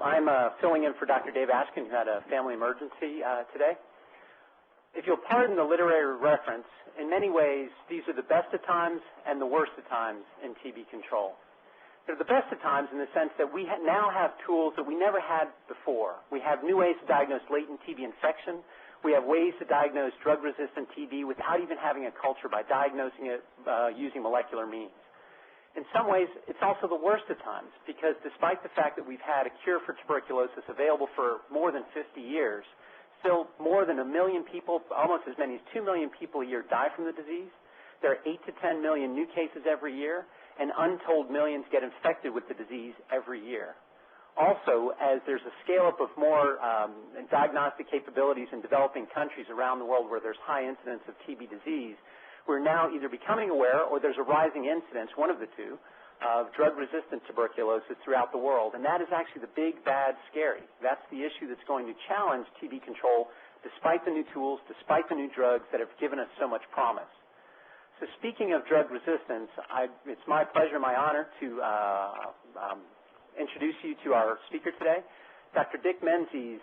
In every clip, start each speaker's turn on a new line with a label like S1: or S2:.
S1: I'm filling in for Dr. Dave Ashkin, who had a family emergency today. If you'll pardon the literary reference, in many ways, these are the best of times and the worst of times in TB control. They're the best of times in the sense that we now have tools that we never had before. We have new ways to diagnose latent TB infection. We have ways to diagnose drug-resistant TB without even having a culture by diagnosing it using molecular means. In some ways, it's also the worst of times because despite the fact that we've had a cure for tuberculosis available for more than 50 years, still more than 1 million people, almost as many as 2 million people a year die from the disease. There are 8 to 10 million new cases every year, and untold millions get infected with the disease every year. Also, as there's a scale-up of more diagnostic capabilities in developing countries around the world where there's high incidence of TB disease, we're now either becoming aware or there's a rising incidence, one of the two, of drug-resistant tuberculosis throughout the world. And that is actually the big, bad, scary. That's the issue that's going to challenge TB control despite the new tools, despite the new drugs that have given us so much promise. So speaking of drug resistance, it's my pleasure, my honor to introduce you to our speaker today. Dr. Dick Menzies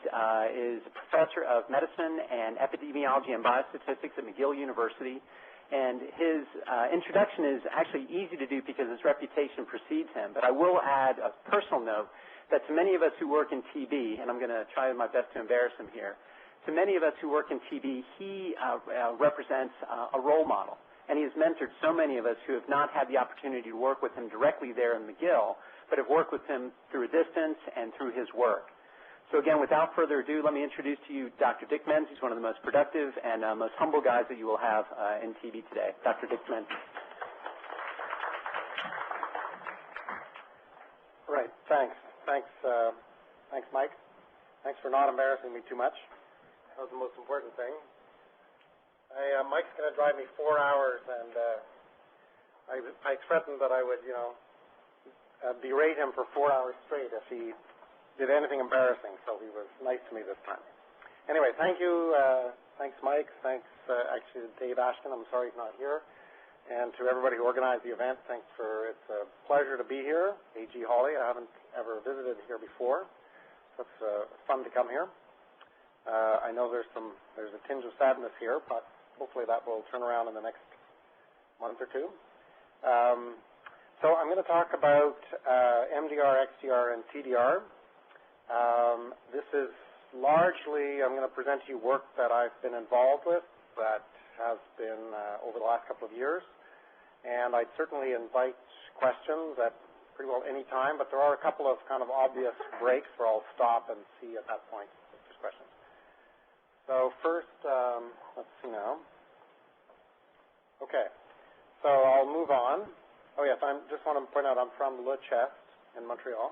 S1: is a professor of medicine and epidemiology and biostatistics at McGill University. And his introduction is actually easy to do because his reputation precedes him. But I will add a personal note that to many of us who work in TB, and I'm going to try my best to embarrass him here, to many of us who work in TB, he represents a role model. And he has mentored so many of us who have not had the opportunity to work with him directly there in McGill, but have worked with him through a distance and through his work. So again, without further ado, let me introduce to you Dr. Dick Menzies, one of the most productive and most humble guys that you will have in TB today. Dr. Dick Menzies.
S2: Right, thanks. Thanks, Mike. Thanks for not embarrassing me too much. That was the most important thing. Mike's going to drive me 4 hours, and I threatened that I would, berate him for 4 hours straight if he did anything embarrassing, so he was nice to me this time. Anyway, thank you. Thanks, Mike. Thanks, actually, to Dave Ashkin. I'm sorry he's not here. And to everybody who organized the event, it's a pleasure to be here. A.G. Hawley, I haven't ever visited here before, so it's fun to come here. I know there's a tinge of sadness here, but hopefully that will turn around in the next month or two. So I'm going to talk about MDR, XDR, and TDR. This is largely, I'm going to present to you work that I've been involved with that has been over the last couple of years. And I'd certainly invite questions at pretty well any time, but there are a couple of kind of obvious breaks where I'll stop and see at that point if there's questions. So first, let's see now. Okay, so I'll move on. Oh yes, I just want to point out I'm from Le Chest in Montreal.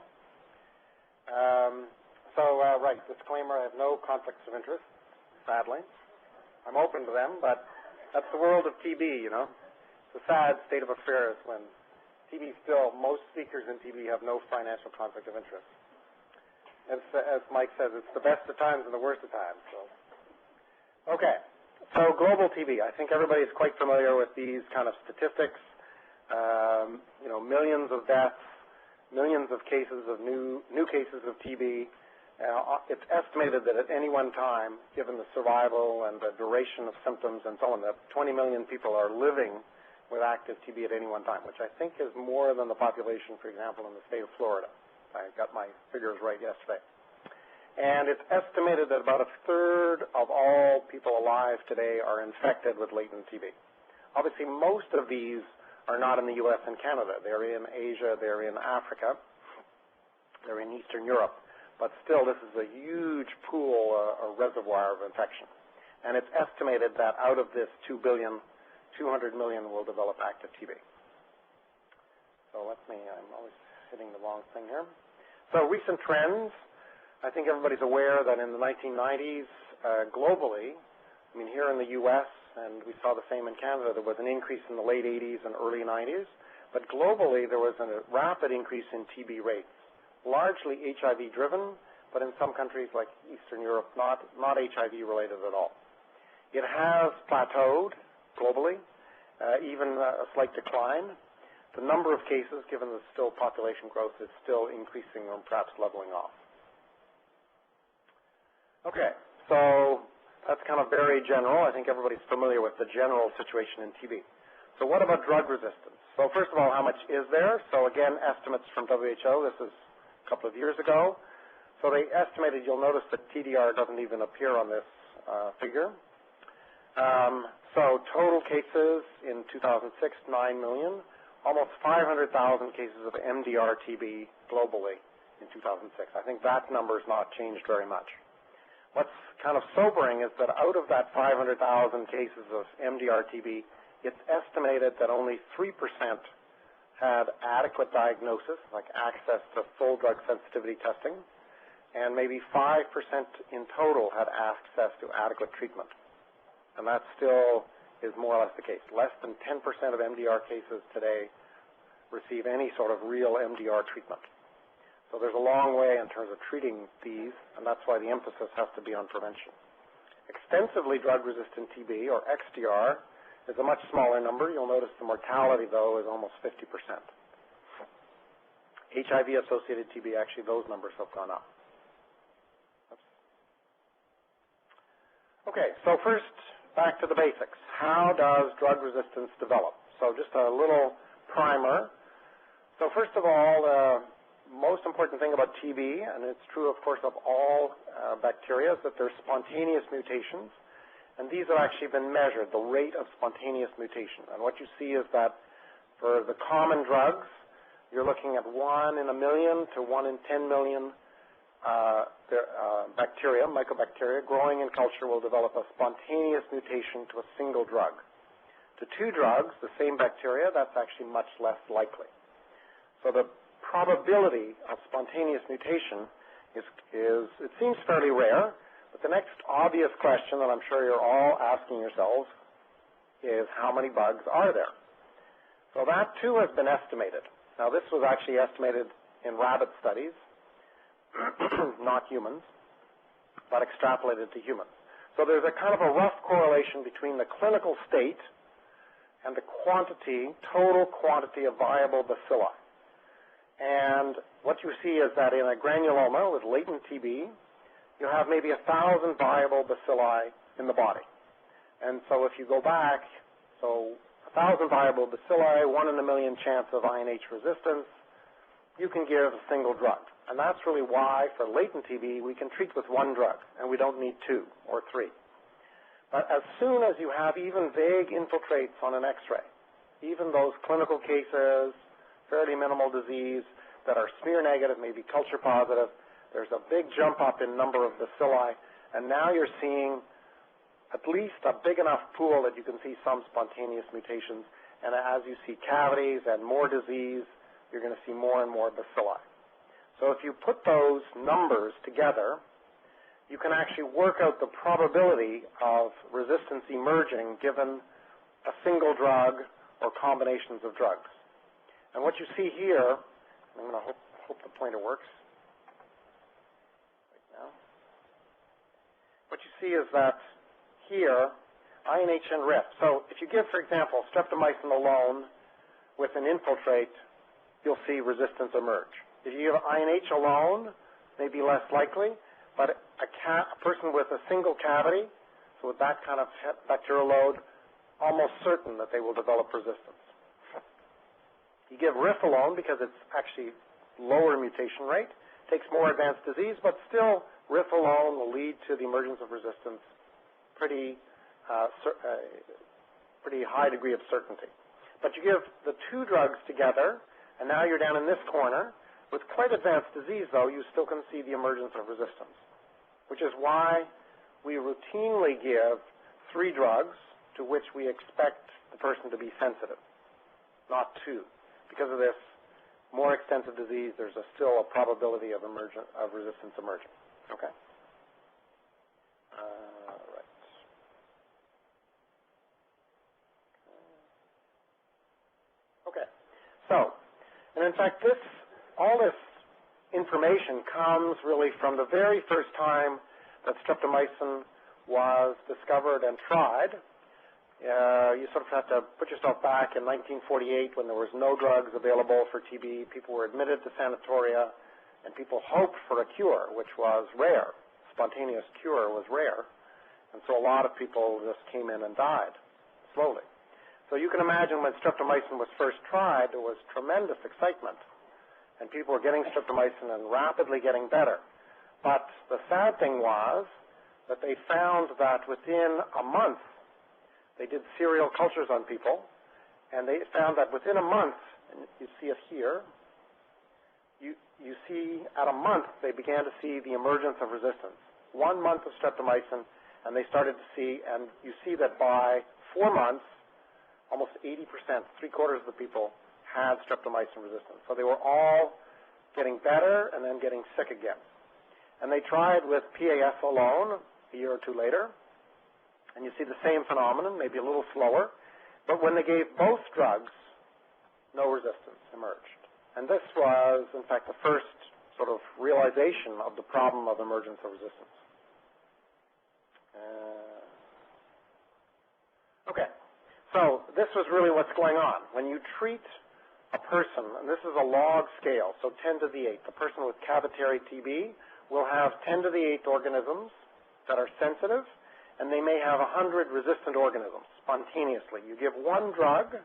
S2: Right, disclaimer, I have no conflicts of interest, sadly. I'm open to them, but that's the world of TB, It's a sad state of affairs when TB still, most speakers in TB have no financial conflict of interest. As Mike says, it's the best of times and the worst of times. Okay, so global TB. I think everybody is quite familiar with these kind of statistics. Millions of deaths, millions of cases of new cases of TB. It's estimated that at any one time, given the survival and the duration of symptoms and so on, that 20 million people are living with active TB at any one time, which I think is more than the population, for example, in the state of Florida. I got my figures right yesterday. And it's estimated that about 1/3 of all people alive today are infected with latent TB. Obviously, most of these are not in the U.S. and Canada. They're in Asia, they're in Africa, they're in Eastern Europe. But still, this is a huge pool, a reservoir of infection. And it's estimated that out of this 2 billion, 200 million will develop active TB. So I'm always hitting the wrong thing here. So recent trends, I think everybody's aware that in the 1990s, globally, here in the U.S., and we saw the same in Canada, there was an increase in the late 80s and early 90s. But globally, there was a rapid increase in TB rates. Largely HIV-driven, but in some countries like Eastern Europe, not HIV-related at all. It has plateaued globally, even a slight decline. The number of cases, given the still population growth, is still increasing or perhaps leveling off. Okay, so that's kind of very general. I think everybody's familiar with the general situation in TB. So what about drug resistance? So first of all, how much is there? So again, estimates from WHO. This is a couple of years ago. So they estimated, you'll notice that TDR doesn't even appear on this figure. So total cases in 2006, 9 million. Almost 500,000 cases of Mdr Tb globally in 2006. I think that number's not changed very much. What's kind of sobering is that out of that 500,000 cases of Mdr Tb, it's estimated that only 3% had adequate diagnosis, like access to full drug sensitivity testing, and maybe 5% in total had access to adequate treatment. And that still is more or less the case. Less than 10% of MDR cases today receive any sort of real MDR treatment. So there's a long way in terms of treating these, and that's why the emphasis has to be on prevention. Extensively drug-resistant TB, or XDR, is a much smaller number. You'll notice the mortality, though, is almost 50%. HIV-associated TB, actually, those numbers have gone up. Okay, so first, back to the basics. How does drug resistance develop? So just a little primer. So first of all, the most important thing about TB, and it's true, of course, of all bacteria, is that there's spontaneous mutations. And these have actually been measured, the rate of spontaneous mutation. And what you see is that for the common drugs, you're looking at 1 in a million to 1 in 10 million bacteria, mycobacteria, growing in culture will develop a spontaneous mutation to a single drug. To 2 drugs, the same bacteria, that's actually much less likely. So the probability of spontaneous mutation is it seems fairly rare, but the next obvious question that I'm sure you're all asking yourselves is how many bugs are there? So that too has been estimated. Now this was actually estimated in rabbit studies, not humans, but extrapolated to humans. So there's a kind of a rough correlation between the clinical state and the quantity, total quantity of viable bacilli. And what you see is that in a granuloma with latent TB, you have maybe 1,000 viable bacilli in the body. And so if you go back, so 1,000 viable bacilli, 1 in a million chance of INH resistance, you can give a single drug. And that's really why for latent TB we can treat with 1 drug, and we don't need 2 or 3. But as soon as you have even vague infiltrates on an X-ray, even those clinical cases, fairly minimal disease, that are smear negative, maybe culture positive, there's a big jump up in number of bacilli, and now you're seeing at least a big enough pool that you can see some spontaneous mutations, and as you see cavities and more disease, you're going to see more and more bacilli. So if you put those numbers together, you can actually work out the probability of resistance emerging given a single drug or combinations of drugs. And what you see here, I'm going to hope the pointer works right now. What you see is that here, INH and RIF. So if you give, for example, streptomycin alone with an infiltrate, you'll see resistance emerge. If you give INH alone, maybe less likely, but a person with a single cavity, so with that kind of bacterial load, almost certain that they will develop resistance. You give RIF alone because it's actually lower mutation rate, takes more advanced disease, but still RIF alone will lead to the emergence of resistance pretty high degree of certainty. But you give the 2 drugs together, and now you're down in this corner. With quite advanced disease, though, you still can see the emergence of resistance, which is why we routinely give 3 drugs to which we expect the person to be sensitive, not 2. Because of this more extensive disease, there's still a probability of resistance emerging. Okay? Right. Okay. So, and in fact, all this information comes really from the very first time that streptomycin was discovered and tried. You sort of have to put yourself back in 1948 when there was no drugs available for TB. People were admitted to sanatoria, and people hoped for a cure, which was rare. spontaneous cure was rare, and so a lot of people just came in and died slowly. So you can imagine when streptomycin was first tried, there was tremendous excitement, and people were getting streptomycin and rapidly getting better. But the sad thing was that they found that within a month, they did serial cultures on people, and they found that within a month, and you see it here, you see at a month they began to see the emergence of resistance. 1 month of streptomycin, and they started to see, and you see that by 4 months, almost 80%, 3/4 of the people had streptomycin resistance. So they were all getting better and then getting sick again. And they tried with PAS alone a year or two later, and you see the same phenomenon, maybe a little slower. But when they gave both drugs, no resistance emerged. And this was, in fact, the first sort of realization of the problem of emergence of resistance. Okay, so this was really what's going on. When you treat a person, and this is a log scale, so 10 to the 8th, a person with cavitary TB will have 10 to the 8th organisms that are sensitive, and they may have 100 resistant organisms spontaneously. You give one drug,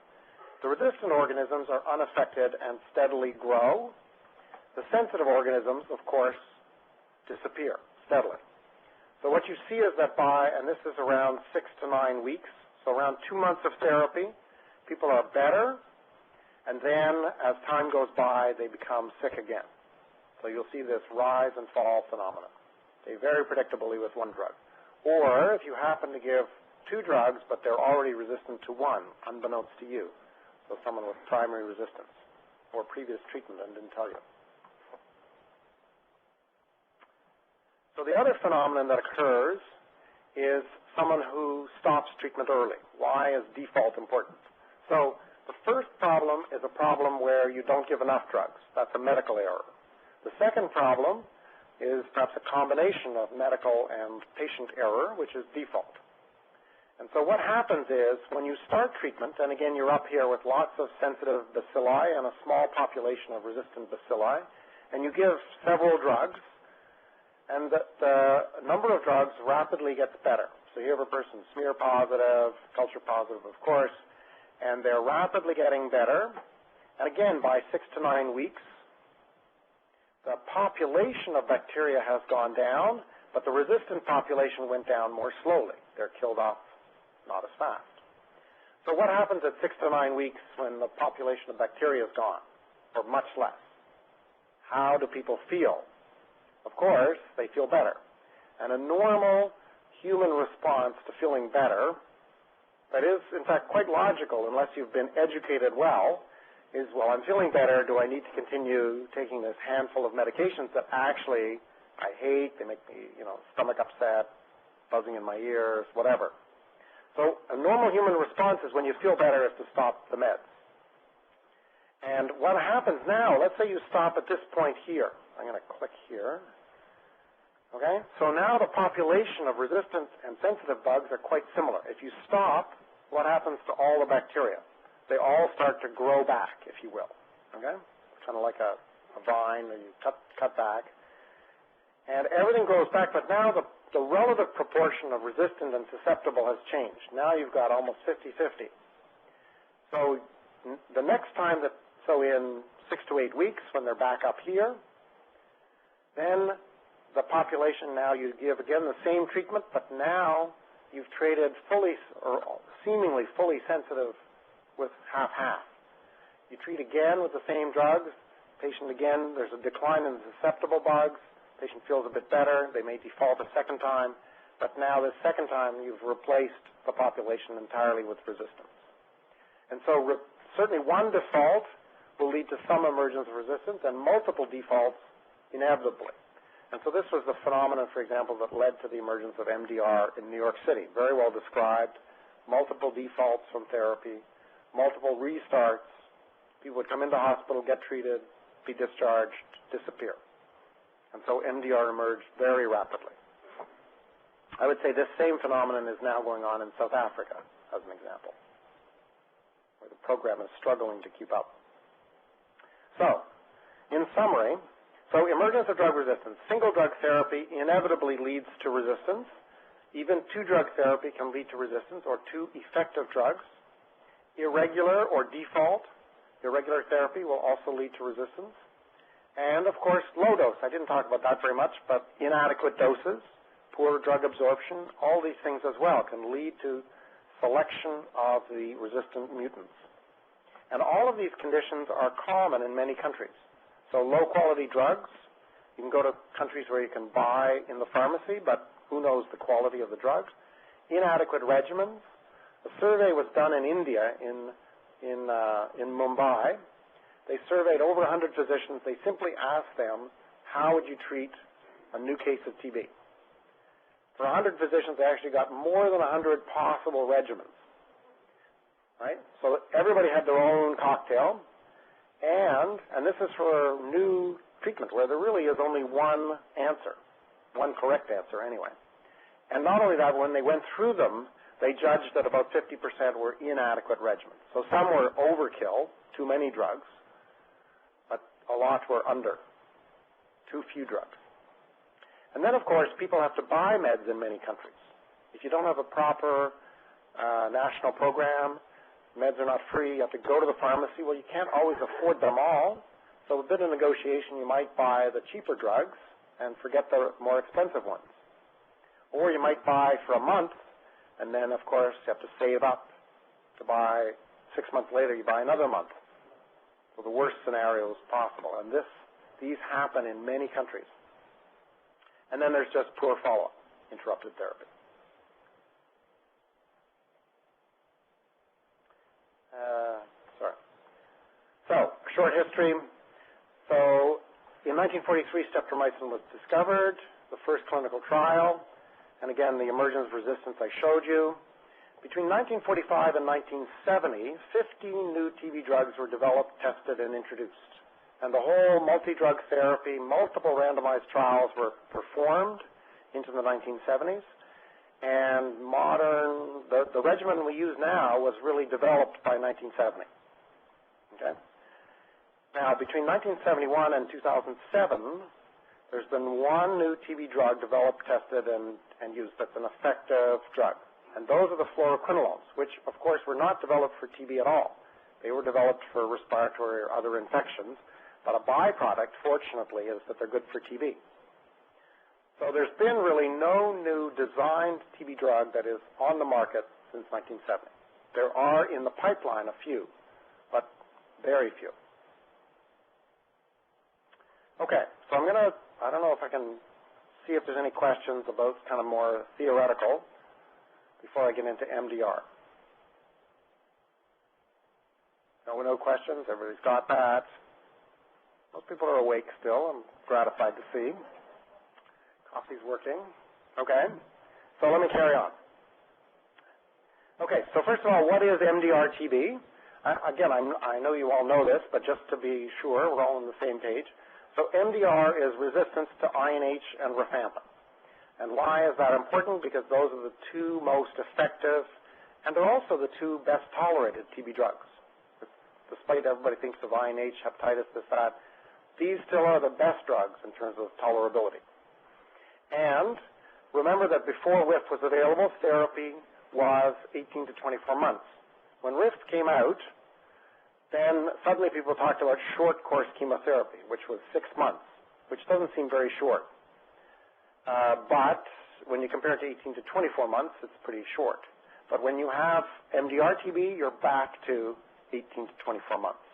S2: the resistant organisms are unaffected and steadily grow. The sensitive organisms, of course, disappear steadily. So what you see is that by, and this is around 6 to 9 weeks, so around 2 months of therapy, people are better, and then as time goes by, they become sick again. So you'll see this rise and fall phenomenon. Okay, very predictably with one drug. Or if you happen to give 2 drugs, but they're already resistant to one, unbeknownst to you, so someone with primary resistance or previous treatment and didn't tell you. So the other phenomenon that occurs is someone who stops treatment early. Why is default important? So the first problem is a problem where you don't give enough drugs. That's a medical error. The second problem is perhaps a combination of medical and patient error, which is default. And so what happens is when you start treatment, and again you're up here with lots of sensitive bacilli and a small population of resistant bacilli, and you give several drugs, and the number of drugs rapidly gets better. So you have a person smear positive, culture positive, of course, and they're rapidly getting better. And again, by 6 to 9 weeks, the population of bacteria has gone down, but the resistant population went down more slowly. They're killed off not as fast. So what happens at 6 to 9 weeks when the population of bacteria is gone, or much less? How do people feel? Of course, they feel better. And a normal human response to feeling better, that is, in fact, quite logical unless you've been educated well, is, well, I'm feeling better. Do I need to continue taking this handful of medications that actually I hate? They make me, stomach upset, buzzing in my ears, whatever. So a normal human response is when you feel better is to stop the meds. And what happens now, let's say you stop at this point here. I'm going to click here. Okay? So now the population of resistant and sensitive bugs are quite similar. If you stop, what happens to all the bacteria? They all start to grow back, if you will. Okay? It's kind of like a vine that you cut back. And everything grows back, but now the relative proportion of resistant and susceptible has changed. Now you've got almost 50-50. So the next time in 6 to 8 weeks, when they're back up here, then the population now you give again the same treatment, but now you've traded fully or seemingly fully sensitive with half-half. You treat again with the same drugs. Patient again, there's a decline in the susceptible bugs. Patient feels a bit better. They may default a second time, but now this second time you've replaced the population entirely with resistance. And so certainly one default will lead to some emergence of resistance and multiple defaults inevitably. And so this was the phenomenon, for example, that led to the emergence of MDR in New York City. Very well described. Multiple defaults from therapy, multiple restarts. People would come into hospital, get treated, be discharged, disappear. And so MDR emerged very rapidly. I would say this same phenomenon is now going on in South Africa, as an example, where the program is struggling to keep up. So, in summary, So emergence of drug resistance. Single drug therapy inevitably leads to resistance. Even two-drug therapy can lead to resistance, or two effective drugs. Irregular or default, irregular therapy will also lead to resistance. And, of course, low dose. I didn't talk about that very much, but inadequate doses, poor drug absorption, all these things as well can lead to selection of the resistant mutants. And all of these conditions are common in many countries. So low-quality drugs, you can go to countries where you can buy in the pharmacy, but who knows the quality of the drugs. Inadequate regimens. A survey was done in India, in Mumbai. They surveyed over 100 physicians. They simply asked them, how would you treat a new case of TB? For 100 physicians, they actually got more than 100 possible regimens. Right? So everybody had their own cocktail. And this is for new treatment, where there really is only one answer, one correct answer anyway. And not only that, when they went through them, they judged that about 50% were inadequate regimens. So some were overkill, too many drugs, but a lot were under, too few drugs. And then, of course, people have to buy meds in many countries. If you don't have a proper national program, meds are not free, you have to go to the pharmacy. Well, you can't always afford them all. So a bit of negotiation, you might buy the cheaper drugs and forget the more expensive ones. Or you might buy for a month, and then, of course, you have to save up to buy 6 months later, you buy another month. So the worst scenarios possible. And these happen in many countries. And then there's just poor follow-up, interrupted therapy. So, short history. So, in 1943, streptomycin was discovered, the first clinical trial, and again, the emergence of resistance I showed you. Between 1945 and 1970, 15 new TB drugs were developed, tested, and introduced. And the whole multi-drug therapy, multiple randomized trials were performed into the 1970s. And the regimen we use now was really developed by 1970. Okay? Now, between 1971 and 2007, there's been one new TB drug developed, tested, and used that's an effective drug. And those are the fluoroquinolones, which, of course, were not developed for TB at all. They were developed for respiratory or other infections, but a byproduct, fortunately, is that they're good for TB. So there's been really no new designed TB drug that is on the market since 1970. There are in the pipeline a few, but very few. Okay, so I don't know if I can see if there's any questions about kind of more theoretical before I get into MDR. No questions? Everybody's got that? Most people are awake still. I'm gratified to see. Coffee's working. Okay, so let me carry on. Okay, so first of all, what is Mdr Tb? Again, I know you all know this, but just to be sure, we're all on the same page. So MDR is resistance to INH and rifampin. And why is that important? Because those are the two most effective, and they're also the two best tolerated TB drugs. Despite everybody thinks of INH, hepatitis, this, that, these still are the best drugs in terms of tolerability. And remember that before RIF was available, therapy was 18 to 24 months. When RIF came out, then suddenly people talked about short-course chemotherapy, which was 6 months, which doesn't seem very short. But when you compare it to 18 to 24 months, it's pretty short. But when you have Mdr Tb, you're back to 18 to 24 months.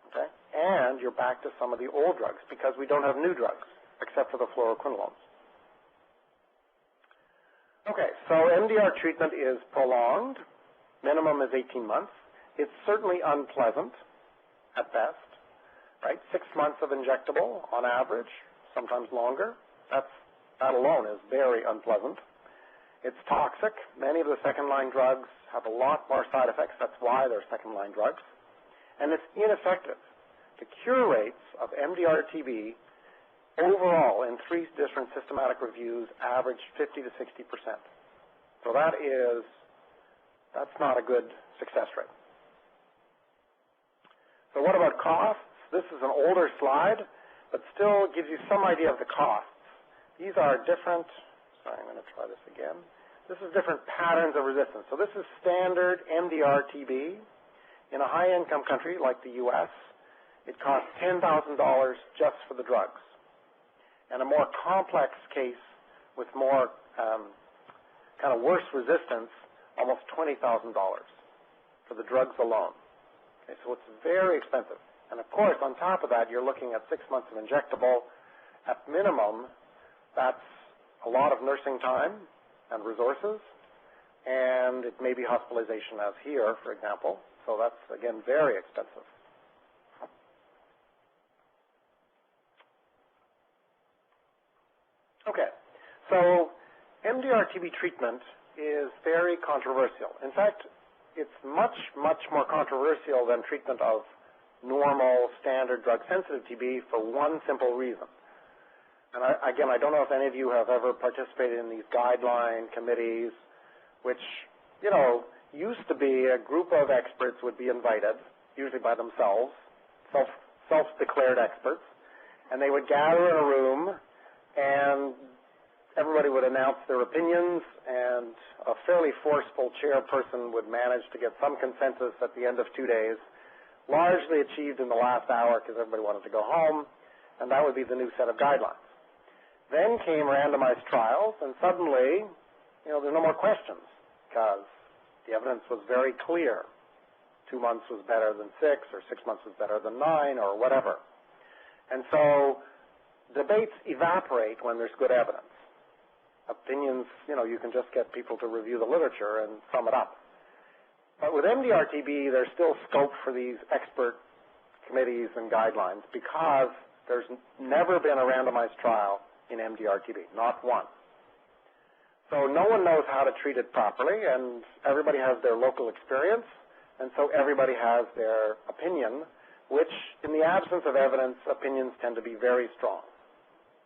S2: Okay? And you're back to some of the old drugs because we don't have new drugs except for the fluoroquinolones. Okay, so MDR treatment is prolonged. Minimum is 18 months. It's certainly unpleasant at best, right? 6 months of injectable on average, sometimes longer. That alone is very unpleasant. It's toxic. Many of the second-line drugs have a lot more side effects. That's why they're second-line drugs. And it's ineffective. The cure rates of Mdr Tb overall in 3 different systematic reviews average 50 to 60%. So that's not a good success rate. So what about costs? This is an older slide, but still gives you some idea of the costs. These are different, sorry, I'm going to try this again. This is different patterns of resistance. So this is standard Mdr Tb. In a high-income country like the U.S., it costs $10,000 just for the drugs. And a more complex case with more kind of worse resistance, almost $20,000 for the drugs alone. Okay, so it's very expensive. And of course, on top of that, you're looking at 6 months of injectable. At minimum, that's a lot of nursing time and resources, and it may be hospitalization as here, for example. So that's, again, very expensive. Okay, so Mdr Tb treatment is very controversial. In fact, it's much, much more controversial than treatment of normal, standard, drug-sensitive TB for one simple reason. And again, I don't know if any of you have ever participated in these guideline committees, which, you know, used to be a group of experts would be invited, usually by themselves, self-declared experts, and they would gather in a room, and everybody would announce their opinions, and a fairly forceful chairperson would manage to get some consensus at the end of 2 days, largely achieved in the last hour because everybody wanted to go home, and that would be the new set of guidelines. Then came randomized trials, and suddenly, you know, there's no more questions because the evidence was very clear. 2 months was better than 6, or 6 months was better than 9, or whatever. And so debates evaporate when there's good evidence. Opinions, you know, you can just get people to review the literature and sum it up. But with Mdr Tb, there's still scope for these expert committees and guidelines because there's never been a randomized trial in Mdr Tb, not one. So no one knows how to treat it properly, and everybody has their local experience, and so everybody has their opinion, which, in the absence of evidence, opinions tend to be very strong.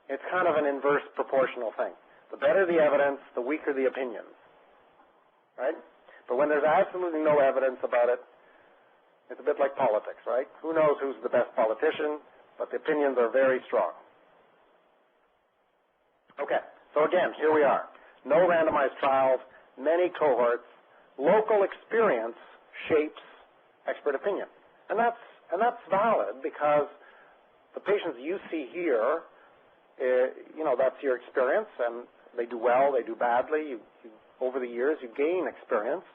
S2: It's kind of an inverse proportional thing. The better the evidence, the weaker the opinions, right? But when there's absolutely no evidence about it, it's a bit like politics, right? Who knows who's the best politician, but the opinions are very strong. Okay, so again, here we are. No randomized trials, many cohorts, local experience shapes expert opinion. And that's valid because the patients you see here, you know, that's your experience, and they do well, they do badly. Over the years, you gain experience.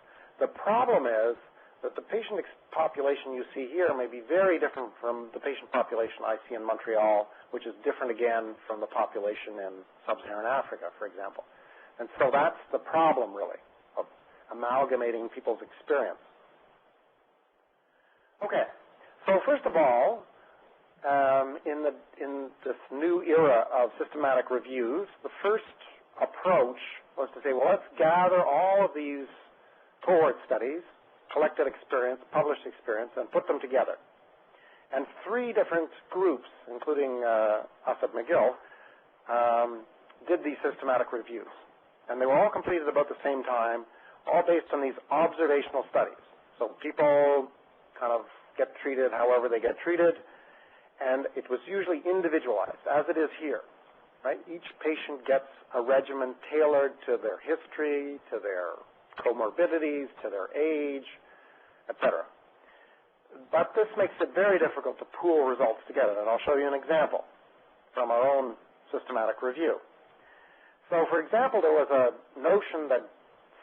S2: The problem is that the patient population you see here may be very different from the patient population I see in Montreal, which is different again from the population in sub-Saharan Africa, for example. And so that's the problem, really, of amalgamating people's experience. Okay, so first of all, in this new era of systematic reviews, the first approach was to say, well, let's gather all of these cohort studies, collected experience, published experience, and put them together. And 3 different groups, including us at McGill, did these systematic reviews. And they were all completed about the same time, all based on these observational studies. So people kind of get treated however they get treated, and it was usually individualized, as it is here. Right? Each patient gets a regimen tailored to their history, to their comorbidities, to their age, etc. But this makes it very difficult to pool results together, and I'll show you an example from our own systematic review. So, for example, there was a notion that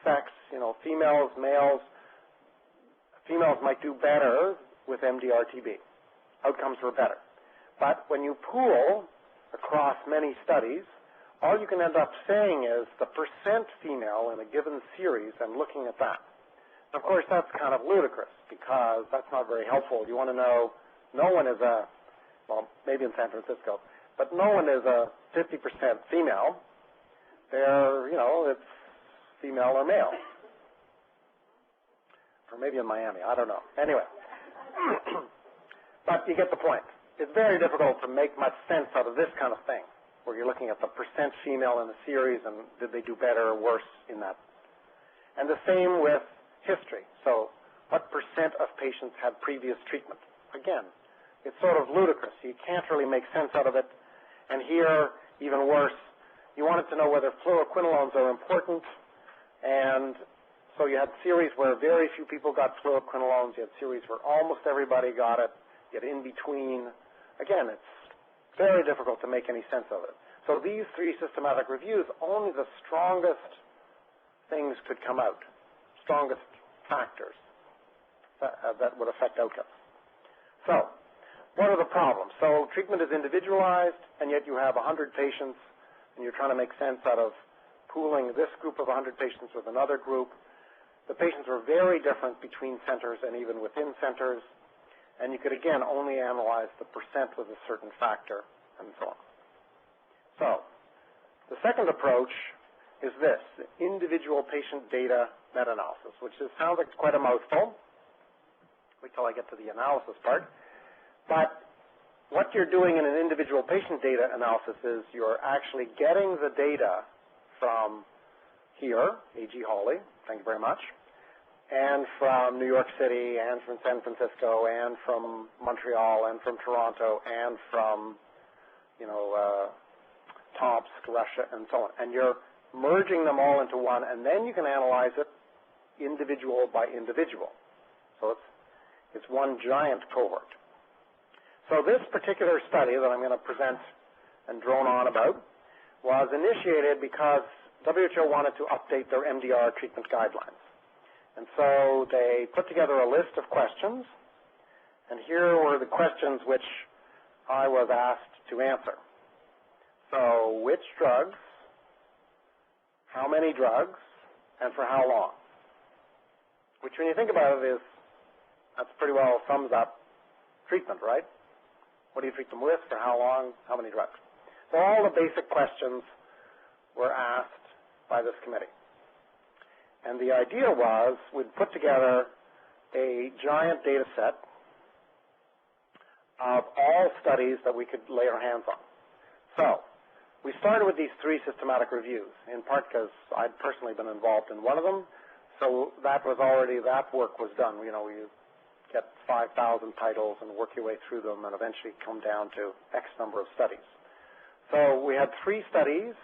S2: sex, you know, females, males might do better with Mdr Tb. Outcomes were better. But when you pool across many studies, all you can end up saying is the percent female in a given series and looking at that. Of course, that's kind of ludicrous because that's not very helpful. You want to know, no one is a, well, maybe in San Francisco, but no one is a 50% female. They're, you know, it's female or male. Or maybe in Miami, I don't know. Anyway, but you get the point. It's very difficult to make much sense out of this kind of thing, where you're looking at the percent female in the series and did they do better or worse in that. And the same with history. So what percent of patients had previous treatment? Again, it's sort of ludicrous. You can't really make sense out of it. And here, even worse, you wanted to know whether fluoroquinolones are important, and so you had series where very few people got fluoroquinolones. You had series where almost everybody got it. You had in between. Again, it's very difficult to make any sense of it. So these three systematic reviews, only the strongest things could come out, strongest factors that would affect outcomes. So what are the problems? So treatment is individualized, and yet you have 100 patients, and you're trying to make sense out of pooling this group of 100 patients with another group. The patients were very different between centers and even within centers, and you could, again, only analyze the percent with a certain factor, and so on. So the second approach is this, individual patient data meta-analysis, which sounds like quite a mouthful. Wait till I get to the analysis part. But what you're doing in an individual patient data analysis is you're actually getting the data from here, A.G. Hawley, thank you very much, and from New York City, and from San Francisco, and from Montreal, and from Toronto, and from, Tomsk, Russia, and so on. And you're merging them all into one, and then you can analyze it individual by individual. So it's one giant cohort. So this particular study that I'm going to present and drone on about was initiated because WHO wanted to update their MDR treatment guidelines. And so they put together a list of questions, and here were the questions which I was asked to answer. So which drugs, how many drugs, and for how long? Which, when you think about it, that's pretty well sums up treatment, right? What do you treat them with, for how long, how many drugs? So all the basic questions were asked by this committee. And the idea was we'd put together a giant data set of all studies that we could lay our hands on. So we started with these three systematic reviews, in part because I'd personally been involved in one of them. So that work was done. You get 5,000 titles and work your way through them and eventually come down to X number of studies. So we had 3 studies.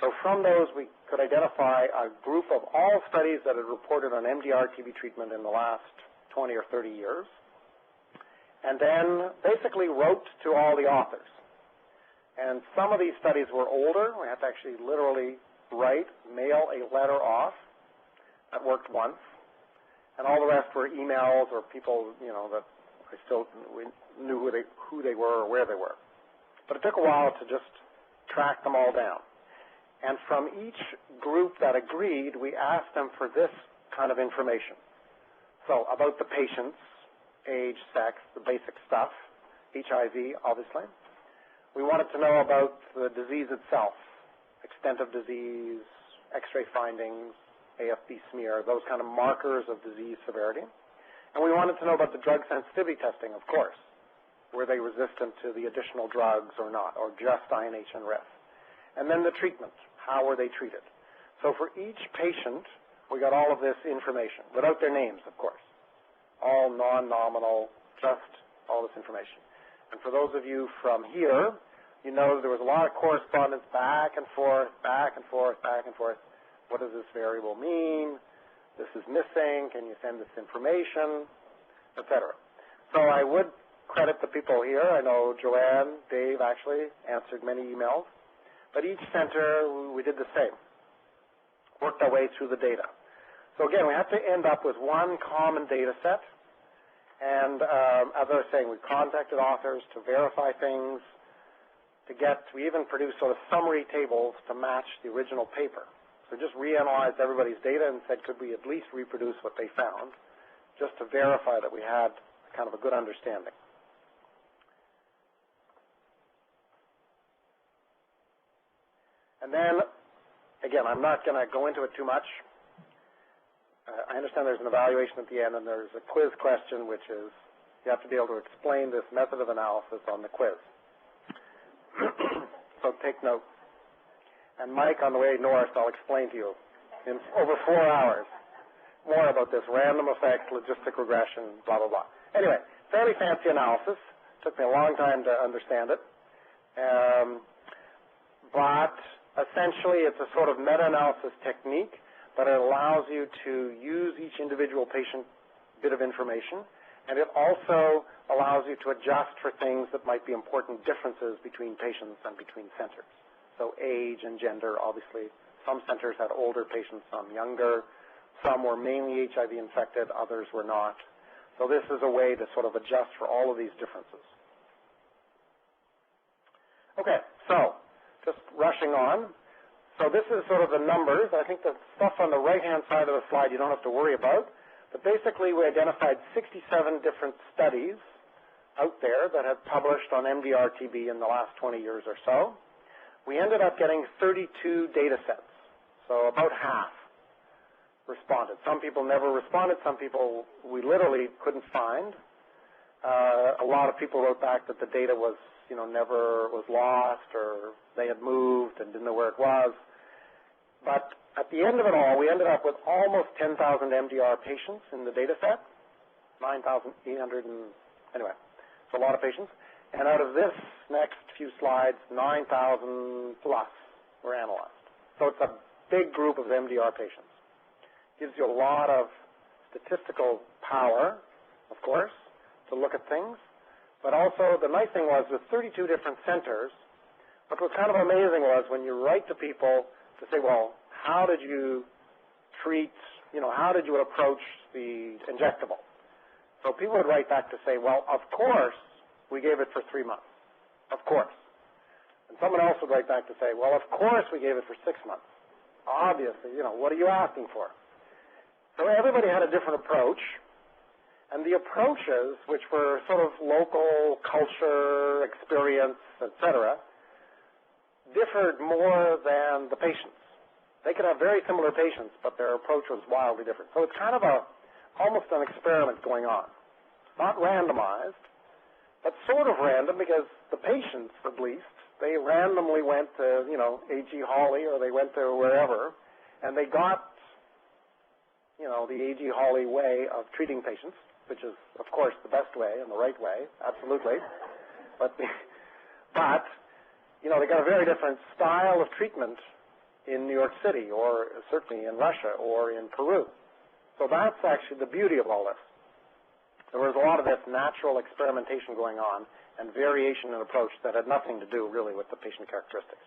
S2: So from those, we could identify a group of all studies that had reported on MDR-TB treatment in the last 20 or 30 years, and then basically wrote to all the authors. And some of these studies were older. We had to actually literally mail a letter off. That worked once. And all the rest were emails or people, that we knew who they were or where they were. But it took a while to just track them all down. And from each group that agreed, we asked them for this kind of information. So about the patients, age, sex, the basic stuff, HIV, obviously. We wanted to know about the disease itself, extent of disease, X-ray findings, AFB smear, those kind of markers of disease severity. And we wanted to know about the drug sensitivity testing, of course. Were they resistant to the additional drugs or not, or just INH and REF? And then the treatment. How were they treated? So for each patient, we got all of this information, without their names, of course. All non-nominal, just all this information. And for those of you from here, you know there was a lot of correspondence back and forth, back and forth, back and forth. What does this variable mean? This is missing. Can you send this information? Et cetera. So I would credit the people here. I know Joanne, Dave actually answered many emails. But each center, we did the same. Worked our way through the data. So again, we have to end up with one common data set. And as I was saying, we contacted authors to verify things, we even produced sort of summary tables to match the original paper. So just reanalyzed everybody's data and said, could we at least reproduce what they found, just to verify that we had kind of a good understanding. And then, again, I'm not going to go into it too much. I understand there's an evaluation at the end, and there's a quiz question, which is you have to be able to explain this method of analysis on the quiz. So take note. And Mike, on the way north, I'll explain to you in over 4 hours more about this random effect, logistic regression, blah, blah, blah. Anyway, fairly fancy analysis. Took me a long time to understand it. But essentially, it's a sort of meta-analysis technique, but it allows you to use each individual patient bit of information, and it also allows you to adjust for things that might be important differences between patients and between centers. So age and gender, obviously. Some centers had older patients, some younger. Some were mainly HIV infected, others were not. So this is a way to sort of adjust for all of these differences. Okay, so just rushing on. So this is sort of the numbers. I think the stuff on the right-hand side of the slide you don't have to worry about. But basically, we identified 67 different studies out there that have published on Mdr Tb in the last 20 years or so. We ended up getting 32 data sets, so about half responded. Some people never responded. Some people we literally couldn't find. A lot of people wrote back that the data was, never was lost, or they had moved and didn't know where it was. But at the end of it all, we ended up with almost 10,000 MDR patients in the data set, 9,800 anyway, it's a lot of patients. And out of this next few slides, 9,000 plus were analyzed. So it's a big group of MDR patients. Gives you a lot of statistical power, of course, to look at things. But also the nice thing was with 32 different centers, what was kind of amazing was when you write to people to say, well, how did you treat, how did you approach the injectable? So people would write back to say, well, of course, we gave it for 3 months. Of course. And someone else would write back to say, well, of course we gave it for 6 months. Obviously, what are you asking for? So everybody had a different approach. And the approaches, which were sort of local, culture, experience, etc., differed more than the patients. They could have very similar patients, but their approach was wildly different. So it's kind of almost an experiment going on. Not randomized, but sort of random, because the patients, at least, they randomly went to, A.G. Hawley, or they went to wherever, and they got, the A.G. Hawley way of treating patients, which is, of course, the best way and the right way, absolutely. But they got a very different style of treatment in New York City, or certainly in Russia, or in Peru. So that's actually the beauty of all this. There was a lot of this natural experimentation going on and variation in approach that had nothing to do really with the patient characteristics.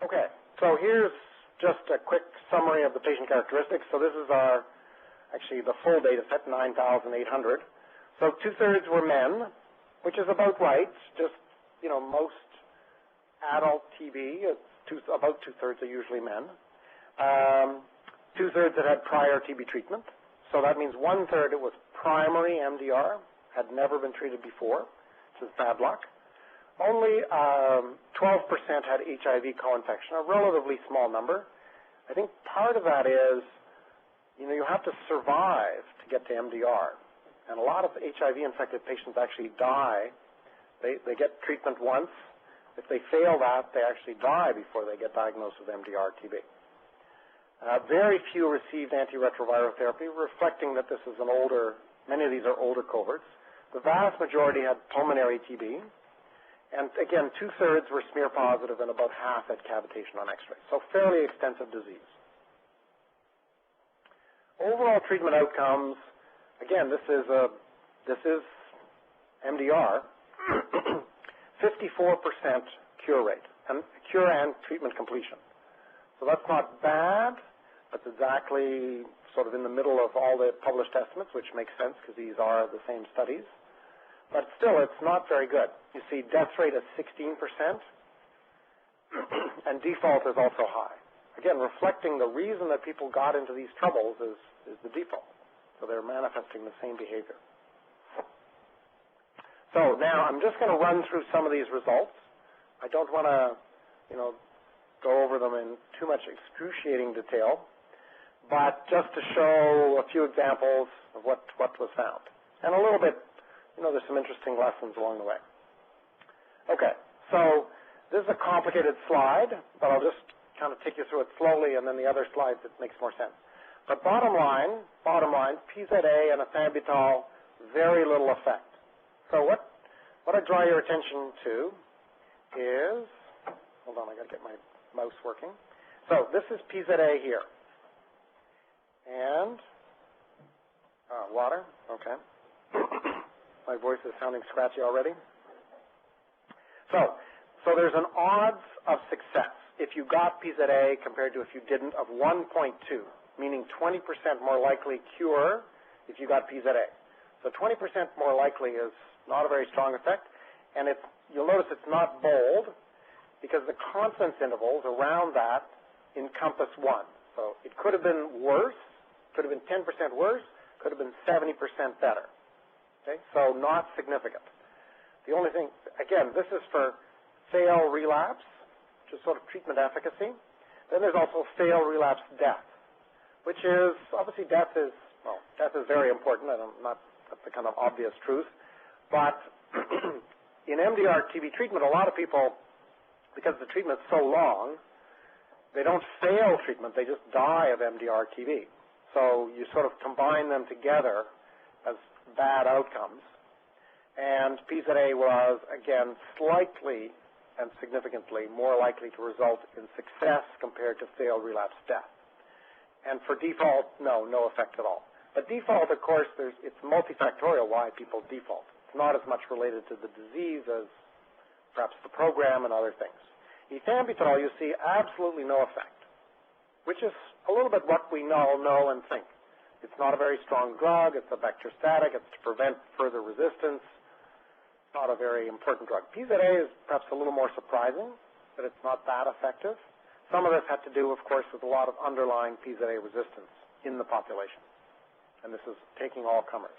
S2: Okay, so here's just a quick summary of the patient characteristics. So this is actually the full data set, 9,800. So 2/3 were men, which is about right. Just, most adult TB, about 2/3 are usually men. 2/3 that had prior TB treatment. So that means 1/3 it was primary MDR, had never been treated before, which is bad luck. Only 12% had HIV co-infection, a relatively small number. I think part of that is, you have to survive to get to MDR. And a lot of HIV-infected patients actually die. They get treatment once. If they fail that, they actually die before they get diagnosed with Mdr Tb. Very few received antiretroviral therapy, reflecting that this is many of these are older cohorts. The vast majority had pulmonary TB. And again, 2/3 were smear positive and about half had cavitation on X-ray. So fairly extensive disease. Overall treatment outcomes, again, this is MDR, 54% cure rate, and cure and treatment completion. So that's not bad. That's exactly sort of in the middle of all the published estimates, which makes sense because these are the same studies. But still, it's not very good. You see death rate is 16%, and default is also high. Again, reflecting the reason that people got into these troubles is the default. So they're manifesting the same behavior. So now I'm just going to run through some of these results. I don't want to, go over them in too much excruciating detail, but just to show a few examples of what was found. And a little bit, there's some interesting lessons along the way. Okay, so this is a complicated slide, but I'll just kind of take you through it slowly, and then the other slides, it makes more sense. But bottom line, PZA and ethambutol very little effect. So what I draw your attention to is, hold on, I got to get my mouse working. So this is PZA here. And, water, okay. My voice is sounding scratchy already. So there's an odds of success if you got PZA compared to if you didn't of 1.2, meaning 20% more likely cure if you got PZA. So 20% more likely is not a very strong effect, and you'll notice it's not bold because the confidence intervals around that encompass 1. So it could have been worse, could have been 10% worse, could have been 70% better. Okay, so not significant. The only thing, again, this is for fail relapse, which is sort of treatment efficacy. Then there's also fail relapse death, which is, obviously death is very important, and that's the kind of obvious truth. But in Mdr Tb treatment, a lot of people, because the treatment's so long, they don't fail treatment, they just die of Mdr Tb. So you sort of combine them together as bad outcomes. And PZA was, again, slightly and significantly more likely to result in success compared to fail relapse death. And for default, no effect at all. But default, of course, it's multifactorial why people default. It's not as much related to the disease as perhaps the program and other things. Ethambutol, you see absolutely no effect, which is a little bit what we all know and think. It's not a very strong drug. It's a bacteriostatic. It's to prevent further resistance. It's not a very important drug. PZA is perhaps a little more surprising that it's not that effective. Some of this had to do, of course, with a lot of underlying PZA resistance in the population. And this is taking all comers.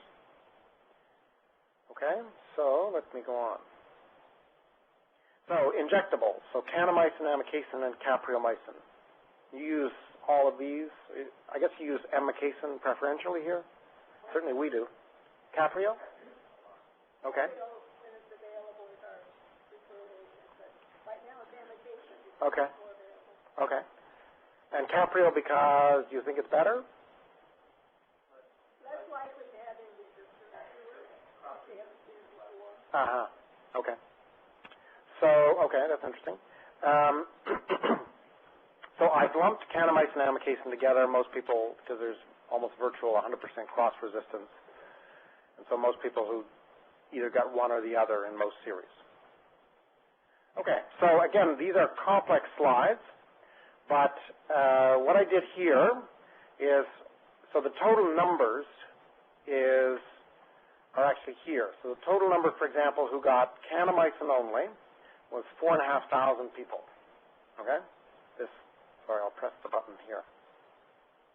S2: Okay, so let me go on. So injectables, so kanamycin, amikacin, and capreomycin. You use all of these. I guess you use amikacin preferentially here. Certainly we do. Caprio? Okay. Okay. Okay. And Caprio because you think it's better?
S3: Less likely to have
S2: Okay. So, okay, that's interesting. So I lumped kanamycin and amikacin together. Most people, because there's almost virtual 100% cross resistance, and so most people who either got one or the other in most series. Okay, so again, these are complex slides, but what I did here is, so the total numbers are actually here. So the total number, for example, who got kanamycin only was 4,500 people. Okay? Sorry, I'll press the button here.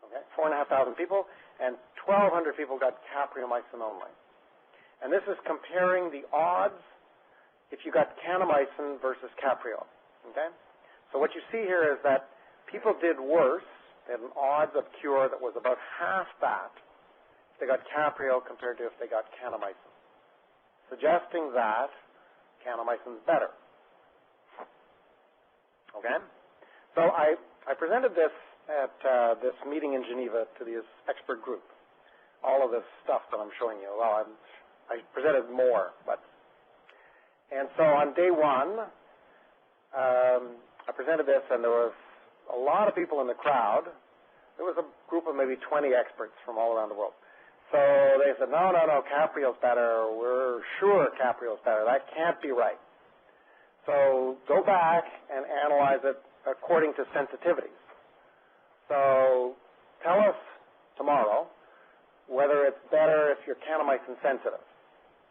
S2: Okay, 4,500 people, and 1,200 people got capreomycin only. And this is comparing the odds if you got kanamycin versus caprio. Okay? So what you see here is that people did worse. They had an odds of cure that was about half that if they got caprio compared to if they got kanamycin, suggesting that kanamycin's better. Okay? So I presented this at this meeting in Geneva to this expert group, all of this stuff that I'm showing you. Well, I presented more, and so on day one, I presented this, and there was a lot of people in the crowd. There was a group of maybe 20 experts from all around the world. So they said, no, Caprio's better. We're sure Caprio's better. That can't be right. So go back and analyze it according to sensitivities. So tell us tomorrow whether it's better if you're kanamycin sensitive.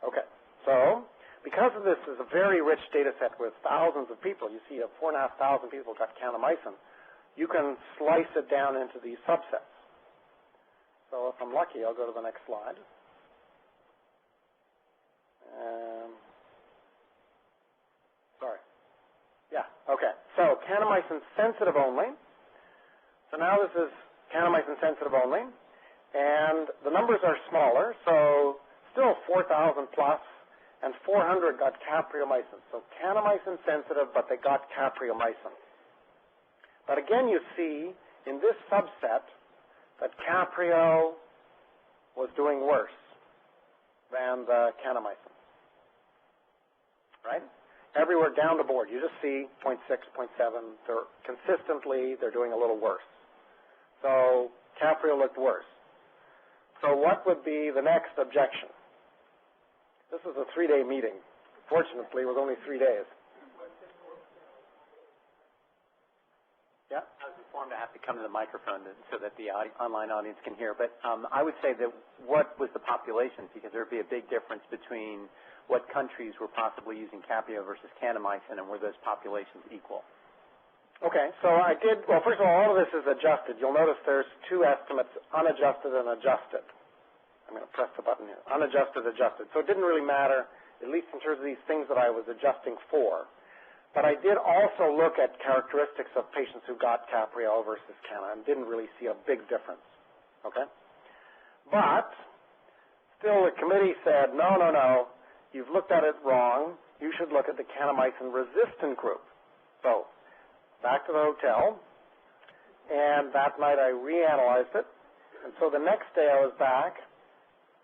S2: Okay. So because of this is a very rich data set with thousands of people, you see 4,500 people got kanamycin, you can slice it down into these subsets. So if I'm lucky, I'll go to the next slide. Sorry. Yeah, okay. So kanamycin sensitive only. So now this is kanamycin sensitive only. And the numbers are smaller, so still 4,000 plus, and 400 got capreomycin. So kanamycin sensitive, but they got capreomycin. But again, you see in this subset that caprio was doing worse. than the kanamycin, right? Everywhere down the board, you just see 0.6, 0.7. They're doing a little worse. So Caprio looked worse. So what would be the next objection? This is a 3-day meeting. Fortunately, it was only 3 days. Yeah?
S1: I was informed I have to come to the microphone so that the online audience can hear. But I would say that what was the population? Because there would be a big difference between what countries were possibly using Caprio versus kanamycin, and were those populations equal?
S2: Okay, so well, first of all of this is adjusted. You'll notice there's 2 estimates, unadjusted and adjusted. I'm going to press the button here. Unadjusted, adjusted. So it didn't really matter, at least in terms of these things that I was adjusting for. But I did also look at characteristics of patients who got Caprio versus Cana and didn't really see a big difference. Okay? But still the committee said, no, no, no, you've looked at it wrong. You should look at the kanamycin-resistant group. So back to the hotel, and that night I reanalyzed it. And so the next day I was back.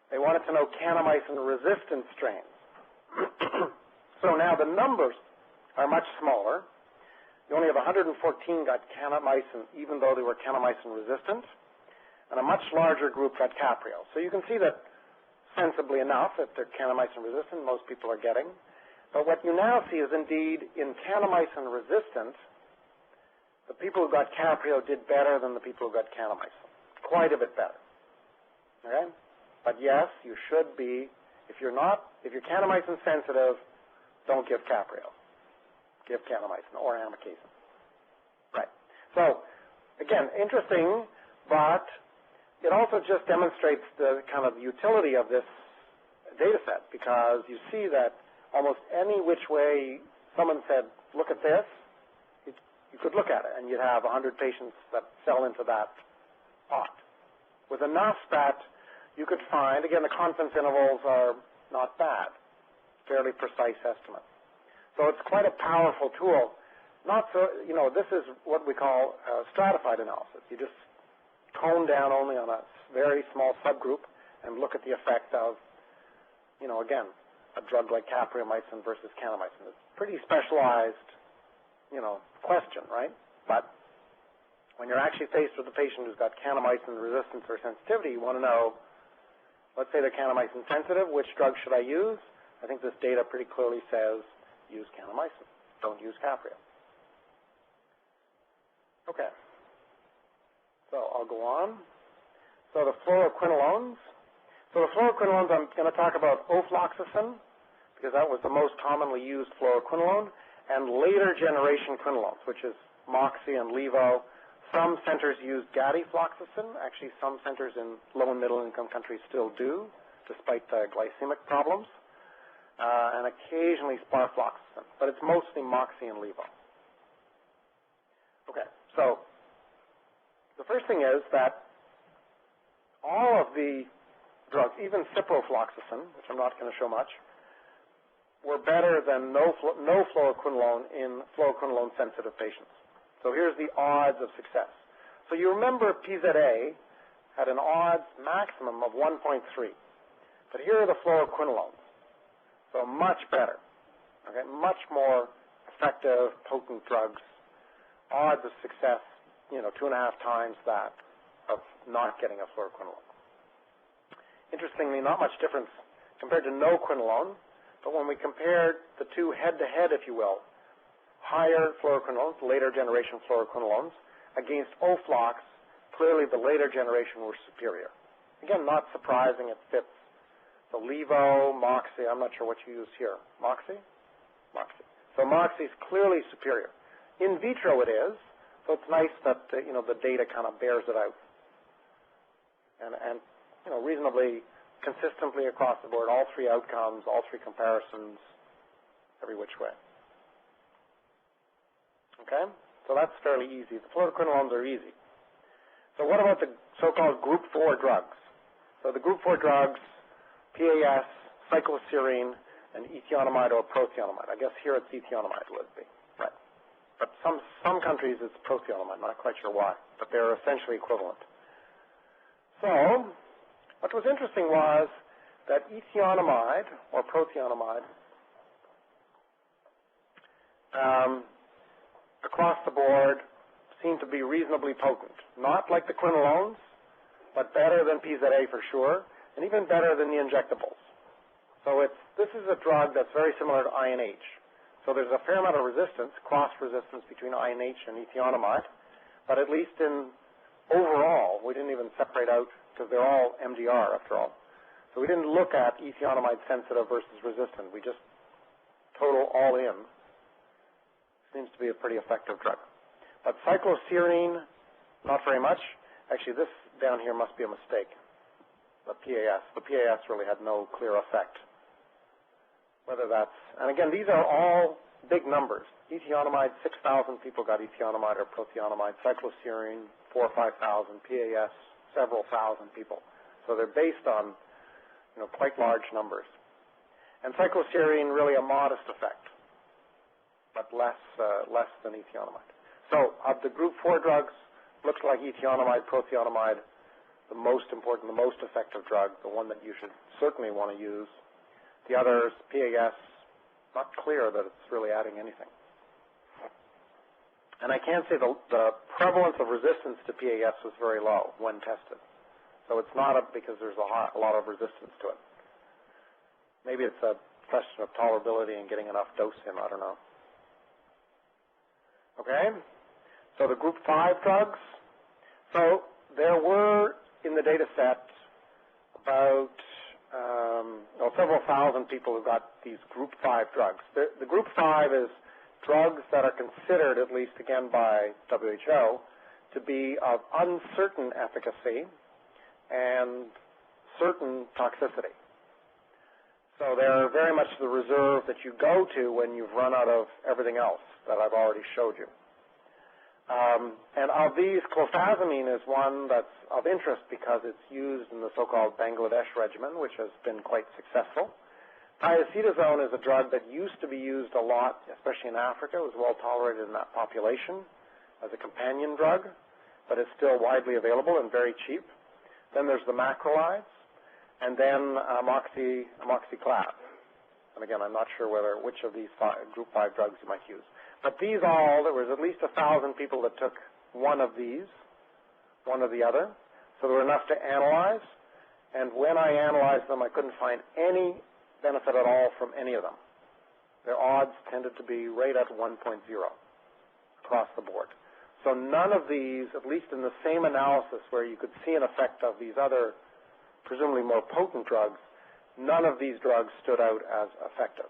S2: They wanted to know kanamycin-resistant strains. So now the numbers are much smaller. You only have 114 got kanamycin, even though they were kanamycin-resistant, and a much larger group got Caprio. So you can see that sensibly enough, if they're kanamycin-resistant, most people are getting. But what you now see is indeed in kanamycin-resistant, the people who got Caprio did better than the people who got kanamycin, quite a bit better. Okay? But yes, you should be, if you're kanamycin sensitive, don't give Caprio. Give kanamycin or amikacin. Right. So, again, interesting, but it also just demonstrates the kind of utility of this data set, because you see that almost any which way someone said, look at this, you could look at it, and you'd have 100 patients that fell into that pot. With enough that you could find, again, the confidence intervals are not bad, fairly precise estimates. So it's quite a powerful tool. Not so, this is what we call stratified analysis. You just tone down only on a very small subgroup and look at the effect of, again, a drug like capreomycin versus kanamycin. It's pretty specialized, question, right? But when you're actually faced with a patient who's got kanamycin resistance or sensitivity, you want to know, let's say they're kanamycin sensitive, which drug should I use? I think this data pretty clearly says use kanamycin. Don't use Caprio. Okay. So I'll go on. So the fluoroquinolones. So the fluoroquinolones, I'm going to talk about ofloxacin, because that was the most commonly used fluoroquinolone, and later generation quinolones, which is Moxie and Levo. Some centers use gadifloxacin. Actually, some centers in low and middle income countries still do, despite the glycemic problems. And occasionally sparfloxacin, but it's mostly Moxie and Levo. Okay, so the first thing is that all of the drugs, even ciprofloxacin, which I'm not going to show much, were better than no fluoroquinolone in fluoroquinolone-sensitive patients. So here's the odds of success. So you remember PZA had an odds maximum of 1.3, but here are the fluoroquinolones. So much better, okay, much more effective, potent drugs. Odds of success, 2.5 times that of not getting a fluoroquinolone. Interestingly, not much difference compared to no quinolone, but when we compared the two head-to-head, if you will, higher fluoroquinolones, later generation fluoroquinolones, against Oflox, clearly the later generation were superior. Again, not surprising, it fits. So Levo, Moxie, I'm not sure what you use here. Moxie? Moxie. So Moxie is clearly superior. In vitro it is, so it's nice that the data kind of bears it out. And reasonably consistently across the board, all 3 outcomes, all 3 comparisons, every which way. Okay? So that's fairly easy. The fluoroquinolones are easy. So what about the so-called group 4 drugs? So the group 4 drugs, PAS, cycloserine, and ethionamide or prothionamide. I guess here it's ethionamide would be. Right. But some countries it's prothionamide, not quite sure why, but they're essentially equivalent. So what was interesting was that ethionamide or prothionamide across the board seem to be reasonably potent. Not like the quinolones, but better than PZA for sure, and even better than the injectables. So this is a drug that's very similar to INH. So there's a fair amount of resistance, cross-resistance between INH and ethionamide, but at least in overall, we didn't even separate out, because they're all MDR after all. So we didn't look at ethionamide sensitive versus resistant. We just total all in. Seems to be a pretty effective drug. But cycloserine, not very much. Actually, this down here must be a mistake. The PAS. The PAS really had no clear effect. Whether that's, and again, these are all big numbers. Ethionamide, 6,000 people got ethionamide or prothionamide. Cycloserine, 4,000 or 5,000. PAS, several thousand people. So they're based on, quite large numbers. And cycloserine, really a modest effect, but less than ethionamide. So of the group 4 drugs, looks like ethionamide, prothionamide, the most important, the most effective drug, the one that you should certainly want to use. The others, PAS, not clear that it's really adding anything. And I can say the prevalence of resistance to PAS was very low when tested. So it's not because there's a lot of resistance to it. Maybe it's a question of tolerability and getting enough dose in, I don't know. Okay, so the group 5 drugs. So there were in the data set about several thousand people who got these group 5 drugs. The group 5 is drugs that are considered, at least again by WHO, to be of uncertain efficacy and certain toxicity. So they're very much the reserve that you go to when you've run out of everything else that I've already showed you. And of these, clofazimine is one that's of interest because it's used in the so-called Bangladesh regimen, which has been quite successful. Thiacetazone is a drug that used to be used a lot, especially in Africa. It was well tolerated in that population as a companion drug, but it's still widely available and very cheap. Then there's the Macrolides, and then amoxiclav. And again, I'm not sure which of these group 5 drugs you might use. But these all, there was at least 1,000 people that took one of these, one or the other. So there were enough to analyze. And when I analyzed them, I couldn't find any benefit at all from any of them. Their odds tended to be right at 1.0 across the board. So none of these, at least in the same analysis where you could see an effect of these other, presumably more potent drugs, none of these drugs stood out as effective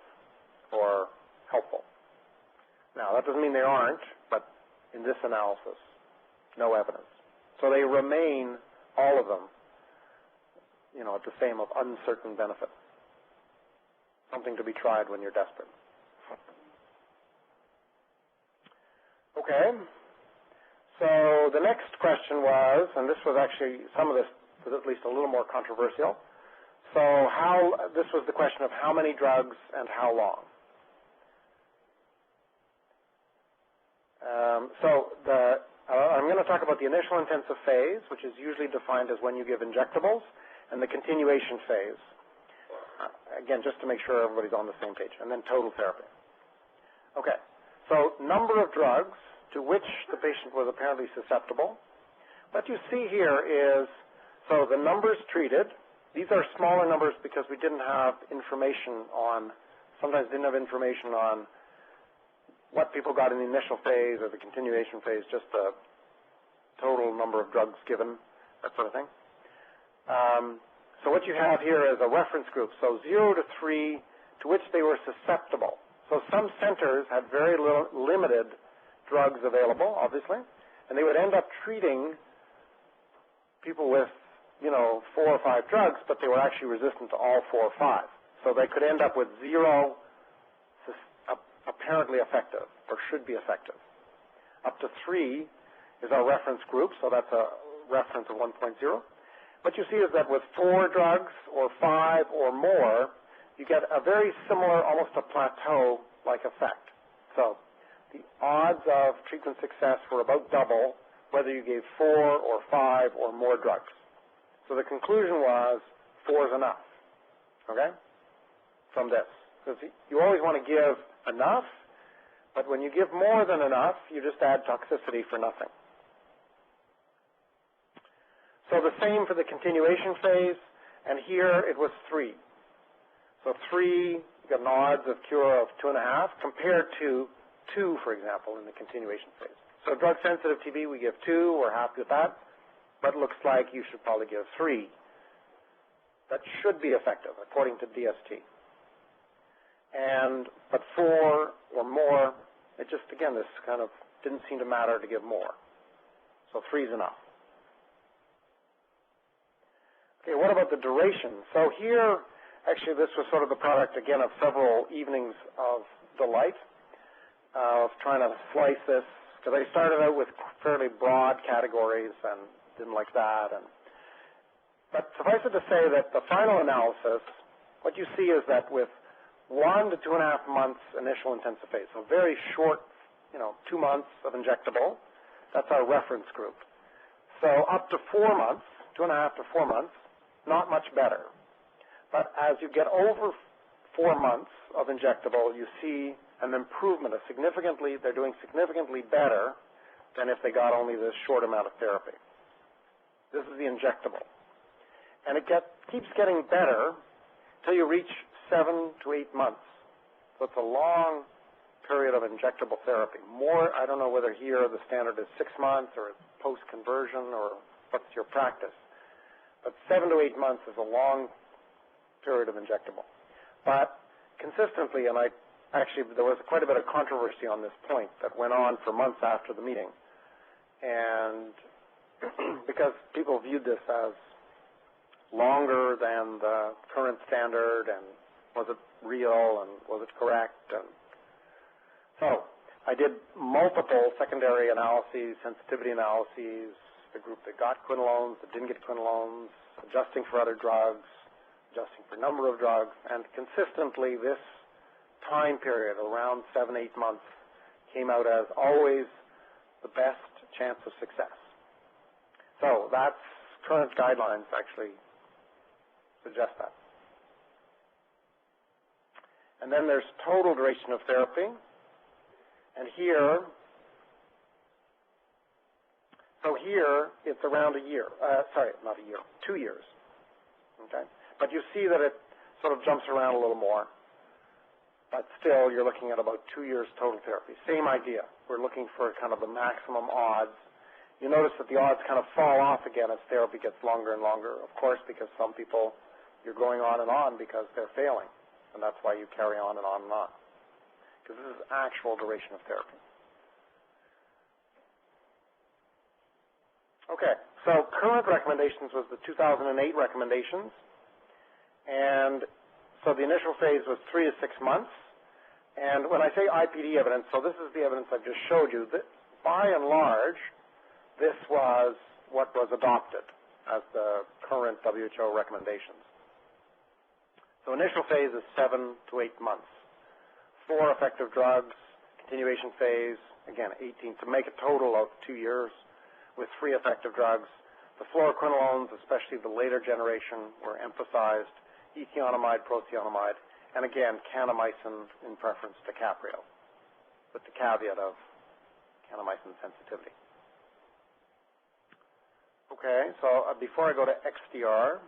S2: or helpful. Now, that doesn't mean they aren't, but in this analysis, no evidence. So they remain, all of them, at the same of uncertain benefit. Something to be tried when you're desperate. Okay. So the next question was, and this was actually, some of this was at least a little more controversial. So this was the question of how many drugs and how long. I'm going to talk about the initial intensive phase, which is usually defined as when you give injectables, and the continuation phase. Again, just to make sure everybody's on the same page, and then total therapy. Okay, so number of drugs to which the patient was apparently susceptible. What you see here is, so the numbers treated, these are smaller numbers because we didn't have information on, sometimes didn't have information on what people got in the initial phase or the continuation phase, just the total number of drugs given, that sort of thing. So what you have here is a reference group, so 0 to 3, to which they were susceptible. So some centers had very limited drugs available, obviously, and they would end up treating people with, 4 or 5 drugs, but they were actually resistant to all 4 or 5. So they could end up with 0 apparently effective, or should be effective. Up to 3 is our reference group, so that's a reference of 1.0. What you see is that with 4 drugs or 5 or more, you get a very similar, almost a plateau-like effect. So the odds of treatment success were about double whether you gave 4 or 5 or more drugs. So the conclusion was 4 is enough. okay, from this. Because you always want to give enough, but when you give more than enough, you just add toxicity for nothing. So the same for the continuation phase, and here it was 3. So 3, you got an odds of cure of 2.5 compared to 2, for example, in the continuation phase. So drug-sensitive TB, we give 2. We're happy with that. But it looks like you should probably give 3. That should be effective, according to DST. But 4 or more, it just, again, this kind of didn't seem to matter to give more. So 3 is enough. Okay, what about the duration? So here, actually, this was sort of the product, again, of several evenings of delight, of trying to slice this, because I started out with fairly broad categories and didn't like that. But suffice it to say that the final analysis, what you see is that with 1 to 2.5 months initial intensive phase, so very short, 2 months of injectable, that's our reference group. So up to 4 months, 2.5 to 4 months, not much better. But as you get over 4 months of injectable, you see an improvement, they're doing significantly better than if they got only this short amount of therapy. This is the injectable. And it keeps getting better until you reach 7 to 8 months. So it's a long period of injectable therapy. More, I don't know whether here the standard is 6 months or post-conversion or what's your practice. But 7 to 8 months is a long period of injectable. But consistently, and there was quite a bit of controversy on this point that went on for months after the meeting. And because people viewed this as longer than the current standard, and was it real, and was it correct? And so I did multiple secondary analyses, sensitivity analyses, the group that got quinolones, that didn't get quinolones, adjusting for other drugs, adjusting for number of drugs, and consistently this time period, around 7, 8 months, came out as always the best chance of success. So that's current guidelines actually suggest that. And then there's total duration of therapy. And here, it's around a year. Sorry, not a year, 2 years. Okay? But you see that it sort of jumps around a little more. But still, you're looking at about 2 years total therapy. Same idea. We're looking for kind of the maximum odds. You notice that the odds kind of fall off again as therapy gets longer and longer, of course, because some people, you're going on and on because they're failing. And that's why you carry on and on and on. Because this is actual duration of therapy. Okay, so current recommendations was the 2008 recommendations. And so the initial phase was 3 to 6 months. And when I say IPD evidence, so this is the evidence I've just showed you, that by and large, this was what was adopted as the current WHO recommendations. So initial phase is 7 to 8 months. 4 effective drugs, continuation phase, again, 18, to make a total of 2 years with 3 effective drugs. The fluoroquinolones, especially the later generation, were emphasized, ethionamide, prothionamide, and again, kanamycin in preference to Caprio, with the caveat of kanamycin sensitivity. Okay, so before I go to XDR,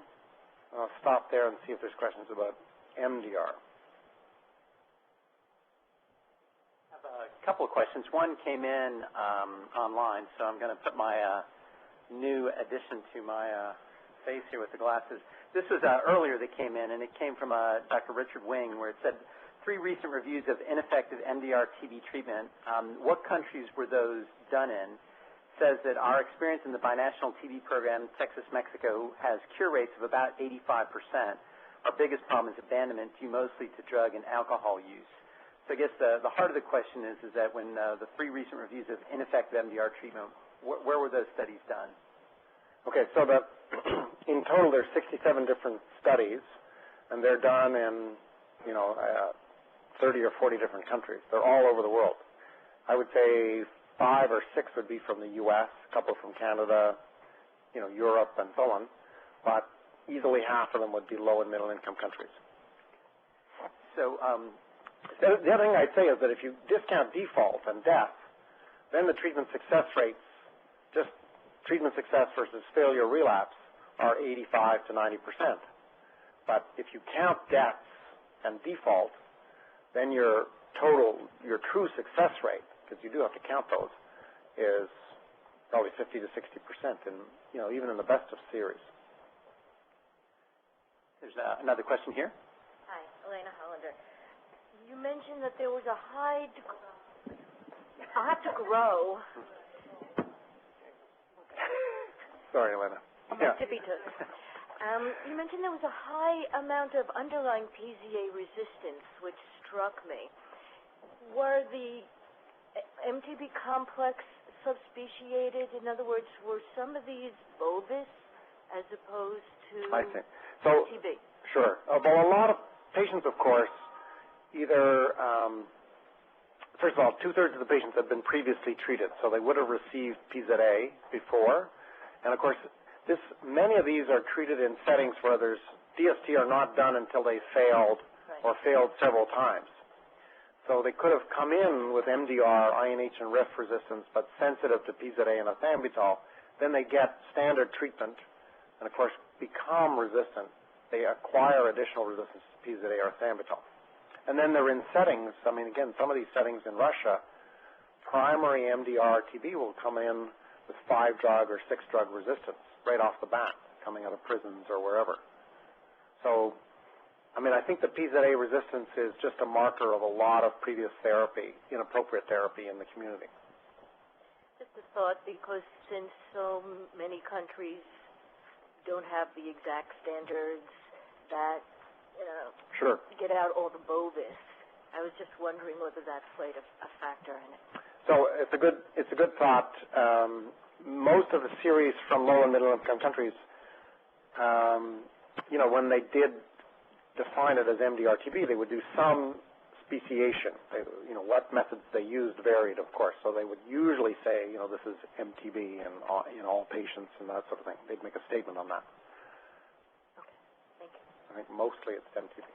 S2: I'll stop there and see if there's questions about MDR.
S1: I have a couple of questions. One came in online, so I'm going to put my new addition to my face here with the glasses. This was earlier that came in, and it came from Dr. Richard Wing, where it said 3 recent reviews of ineffective Mdr Tb treatment. What countries were those done in? Says that our experience in the binational TB program, Texas, Mexico, has cure rates of about 85%. Our biggest problem is abandonment due mostly to drug and alcohol use. So I guess the heart of the question is that when the 3 recent reviews of ineffective Mdr treatment, where were those studies done?
S2: Okay, so in total there's 67 different studies, and they're done in 30 or 40 different countries. They're all over the world. I would say 5 or 6 would be from the U.S., a couple from Canada, Europe, and so on. But easily half of them would be low and middle income countries.
S1: So
S2: the other thing I'd say is that if you discount default and death, then the treatment success rates, just treatment success versus failure relapse, are 85 to 90%. But if you count deaths and default, then your true success rate, because you do have to count those, is probably 50 to 60%, and even in the best of series.
S1: There's another question here.
S3: Hi, Elena Hollander. You mentioned that there was a high. I'll have to grow.
S2: Sorry, Elena. Yeah.
S3: You mentioned there was a high amount of underlying PZA resistance, which struck me. Were the MTB complex subspeciated? In other words, were some of these bovis as opposed to
S2: I see. So,
S3: TB?
S2: Sure. Well, a lot of patients, of course, either, first of all, 2/3 of the patients have been previously treated, so they would have received PZA before. And, of course, many of these are treated in settings where there's DST are not done until they failed or failed several times. So they could have come in with MDR, INH, and RIF resistance, but sensitive to PZA and ethambutol. Then they get standard treatment and, of course, become resistant. They acquire additional resistance to PZA or ethambutol. And then they're in settings, I mean, again, some of these settings in Russia, primary MDR-TB will come in with 5-drug or 6-drug resistance right off the bat, coming out of prisons or wherever. So, I mean, I think the PZA resistance is just a marker of a lot of previous therapy, inappropriate therapy in the community.
S3: Just a thought, because since so many countries don't have the exact standards that
S2: Sure.
S3: get out all the bovis, I was just wondering whether that played a factor in it.
S2: So it's a good thought. Most of the series from low and middle income countries, when they did define it as MDR-TB, they would do some speciation. What methods they used varied, of course. So they would usually say, this is MTB in all patients and that sort of thing. They'd make a statement on that.
S3: Okay, thank you.
S2: I think mostly it's MTB.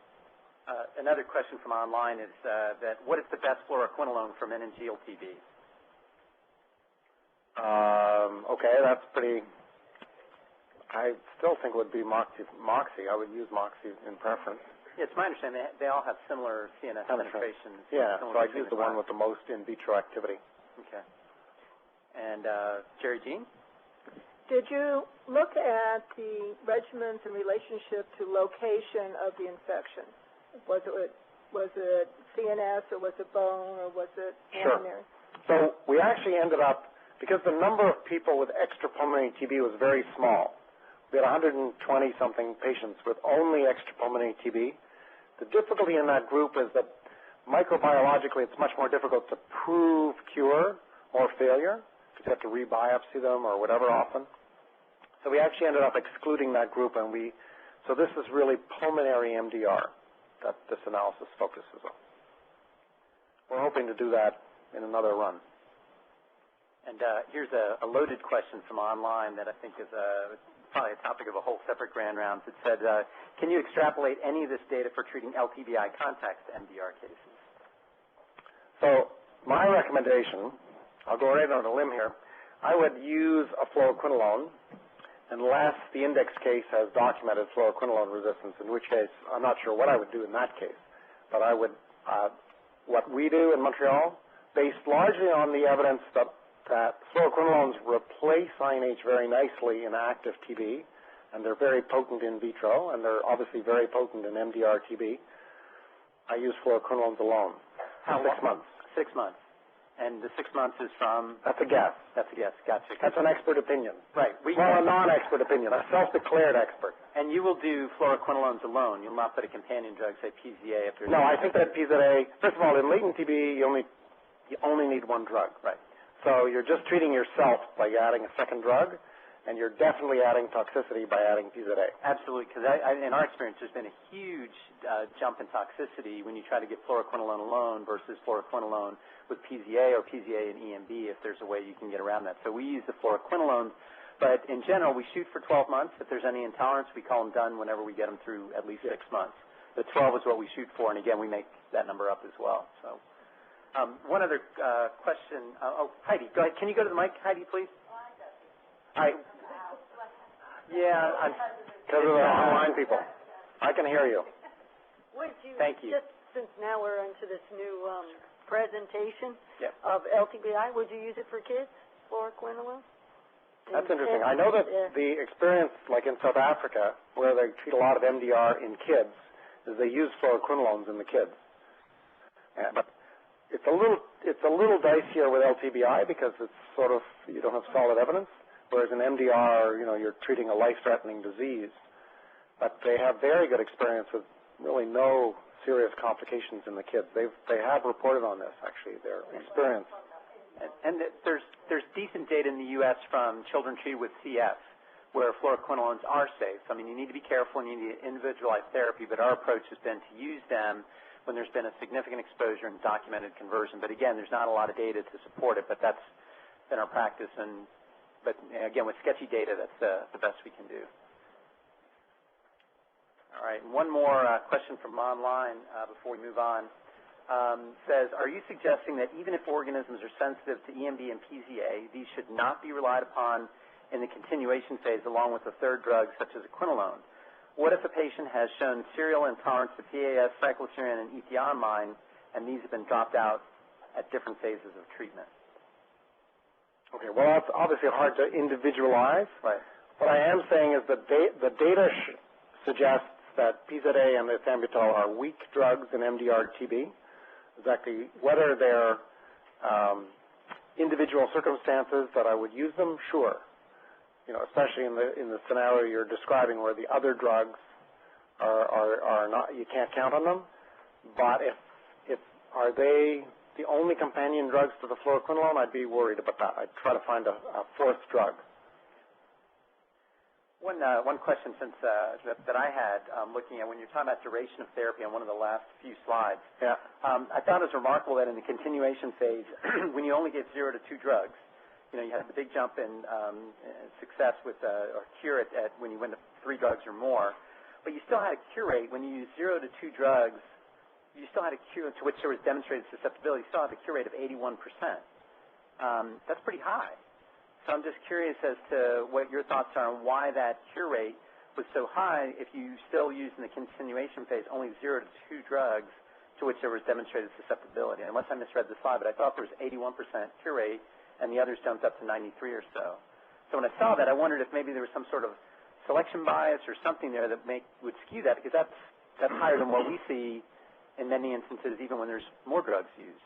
S1: Another question from online is that what is the best fluoroquinolone for Meningeal TB?
S2: Okay, that's pretty. I still think it would be Moxie. I would use Moxie in preference.
S1: Yeah, it's my understanding they all have similar CNS penetration.
S2: Yeah, so I'd use the one with the most in vitro activity.
S1: Okay. And Jerry Jean?
S4: Did you look at the regimens in relationship to location of the infection? Was it CNS or was it bone or was it pulmonary?
S2: So we actually ended up, because the number of people with extrapulmonary TB was very small. We had 120-something patients with only extrapulmonary TB. The difficulty in that group is that microbiologically it's much more difficult to prove cure or failure because you have to rebiopsy them or whatever often. So we actually ended up excluding that group, and so this is really pulmonary MDR that this analysis focuses on. We're hoping to do that in another run.
S1: And here's a loaded question from online that I think is probably a topic of a whole separate grand round. It said, can you extrapolate any of this data for treating LTBI context MDR cases?
S2: So my recommendation, I'll go right on a limb here, I would use a fluoroquinolone unless the index case has documented fluoroquinolone resistance, in which case I'm not sure what I would do in that case. But I would, what we do in Montreal, based largely on the evidence that fluoroquinolones replace INH very nicely in active TB, and they're very potent in vitro, and they're obviously very potent in MDR-TB. I use fluoroquinolones alone.
S1: How
S2: 6 months.
S1: 6 months. And the 6 months is from?
S2: That's a guess.
S1: That's a guess. Gotcha.
S2: That's an expert opinion.
S1: Right.
S2: Well, a non-expert opinion, a self-declared expert.
S1: And you will do fluoroquinolones alone. You'll not put a companion drug, say PZA, if there's
S2: No, I think that PZA, first of all, in latent TB, you only need one drug.
S1: Right.
S2: So you're just treating yourself by adding a second drug, and you're definitely adding toxicity by adding PZA.
S1: Absolutely, because in our experience, there's been a huge jump in toxicity when you try to get fluoroquinolone alone versus fluoroquinolone with PZA or PZA and EMB, if there's a way you can get around that. So we use the fluoroquinolone, but in general, we shoot for 12 months. If there's any intolerance, we call them done whenever we get them through at least 6 months. the 12 is what we shoot for, and again, we make that number up as well. So, one other question. Heidi, go ahead. Can you go to the mic, Heidi, please? Yeah,
S2: because of the online people. I can hear you.
S1: Thank you.
S5: Just since now we're into this new presentation
S1: Yep.
S5: of LTBI, would you use it for kids, fluoroquinolone?
S2: That's interesting. I know that the experience, like in South Africa, where they treat a lot of MDR in kids, is they use fluoroquinolones in the kids. But it's a little dicier with LTBI because it's sort of, you don't have solid evidence, whereas in MDR, you're treating a life-threatening disease. But they have very good experience with really no serious complications in the kids. They have reported on this, actually, their experience.
S1: And there's decent data in the U.S. from children treated with CF where fluoroquinolones are safe. I mean, you need to be careful and you need individualized therapy, but our approach has been to use them when there's been a significant exposure and documented conversion. But again, there's not a lot of data to support it, but that's been our practice. But again, with sketchy data, that's the best we can do. All right, one more question from online before we move on. Says, are you suggesting that even if organisms are sensitive to EMB and PZA, these should not be relied upon in the continuation phase along with the third drug, such as a quinolone? What if a patient has shown serial intolerance to PAS, cycloserine, and ethionine, and these have been dropped out at different phases of treatment?
S2: Okay, well, it's obviously hard to individualize.
S1: Right.
S2: What I am saying is that the data suggests that PZA and ethambutol are weak drugs in MDR-TB. Exactly whether they're individual circumstances that I would use them, sure. Especially in the scenario you're describing where the other drugs are not, you can't count on them. But if are they the only companion drugs to the fluoroquinolone, I'd be worried about that. I'd try to find a fourth drug.
S1: One question that I had looking at when you're talking about duration of therapy on one of the last few slides.
S2: Yeah.
S1: I thought it was remarkable that in the continuation phase, when you only get 0 to 2 drugs, you had the big jump in success with or cure at when you went to 3 drugs or more, but you still had a cure rate when you used 0 to 2 drugs. You still had a cure to which there was demonstrated susceptibility. You still had a cure rate of 81%. That's pretty high. So I'm just curious as to what your thoughts are on why that cure rate was so high if you still used in the continuation phase only 0 to 2 drugs to which there was demonstrated susceptibility. Unless I misread the slide, but I thought there was 81% cure rate and the others jumped up to 93 or so. So when I saw that, I wondered if maybe there was some sort of selection bias or something there that would skew that, because that's higher than what we see in many instances even when there's more drugs used.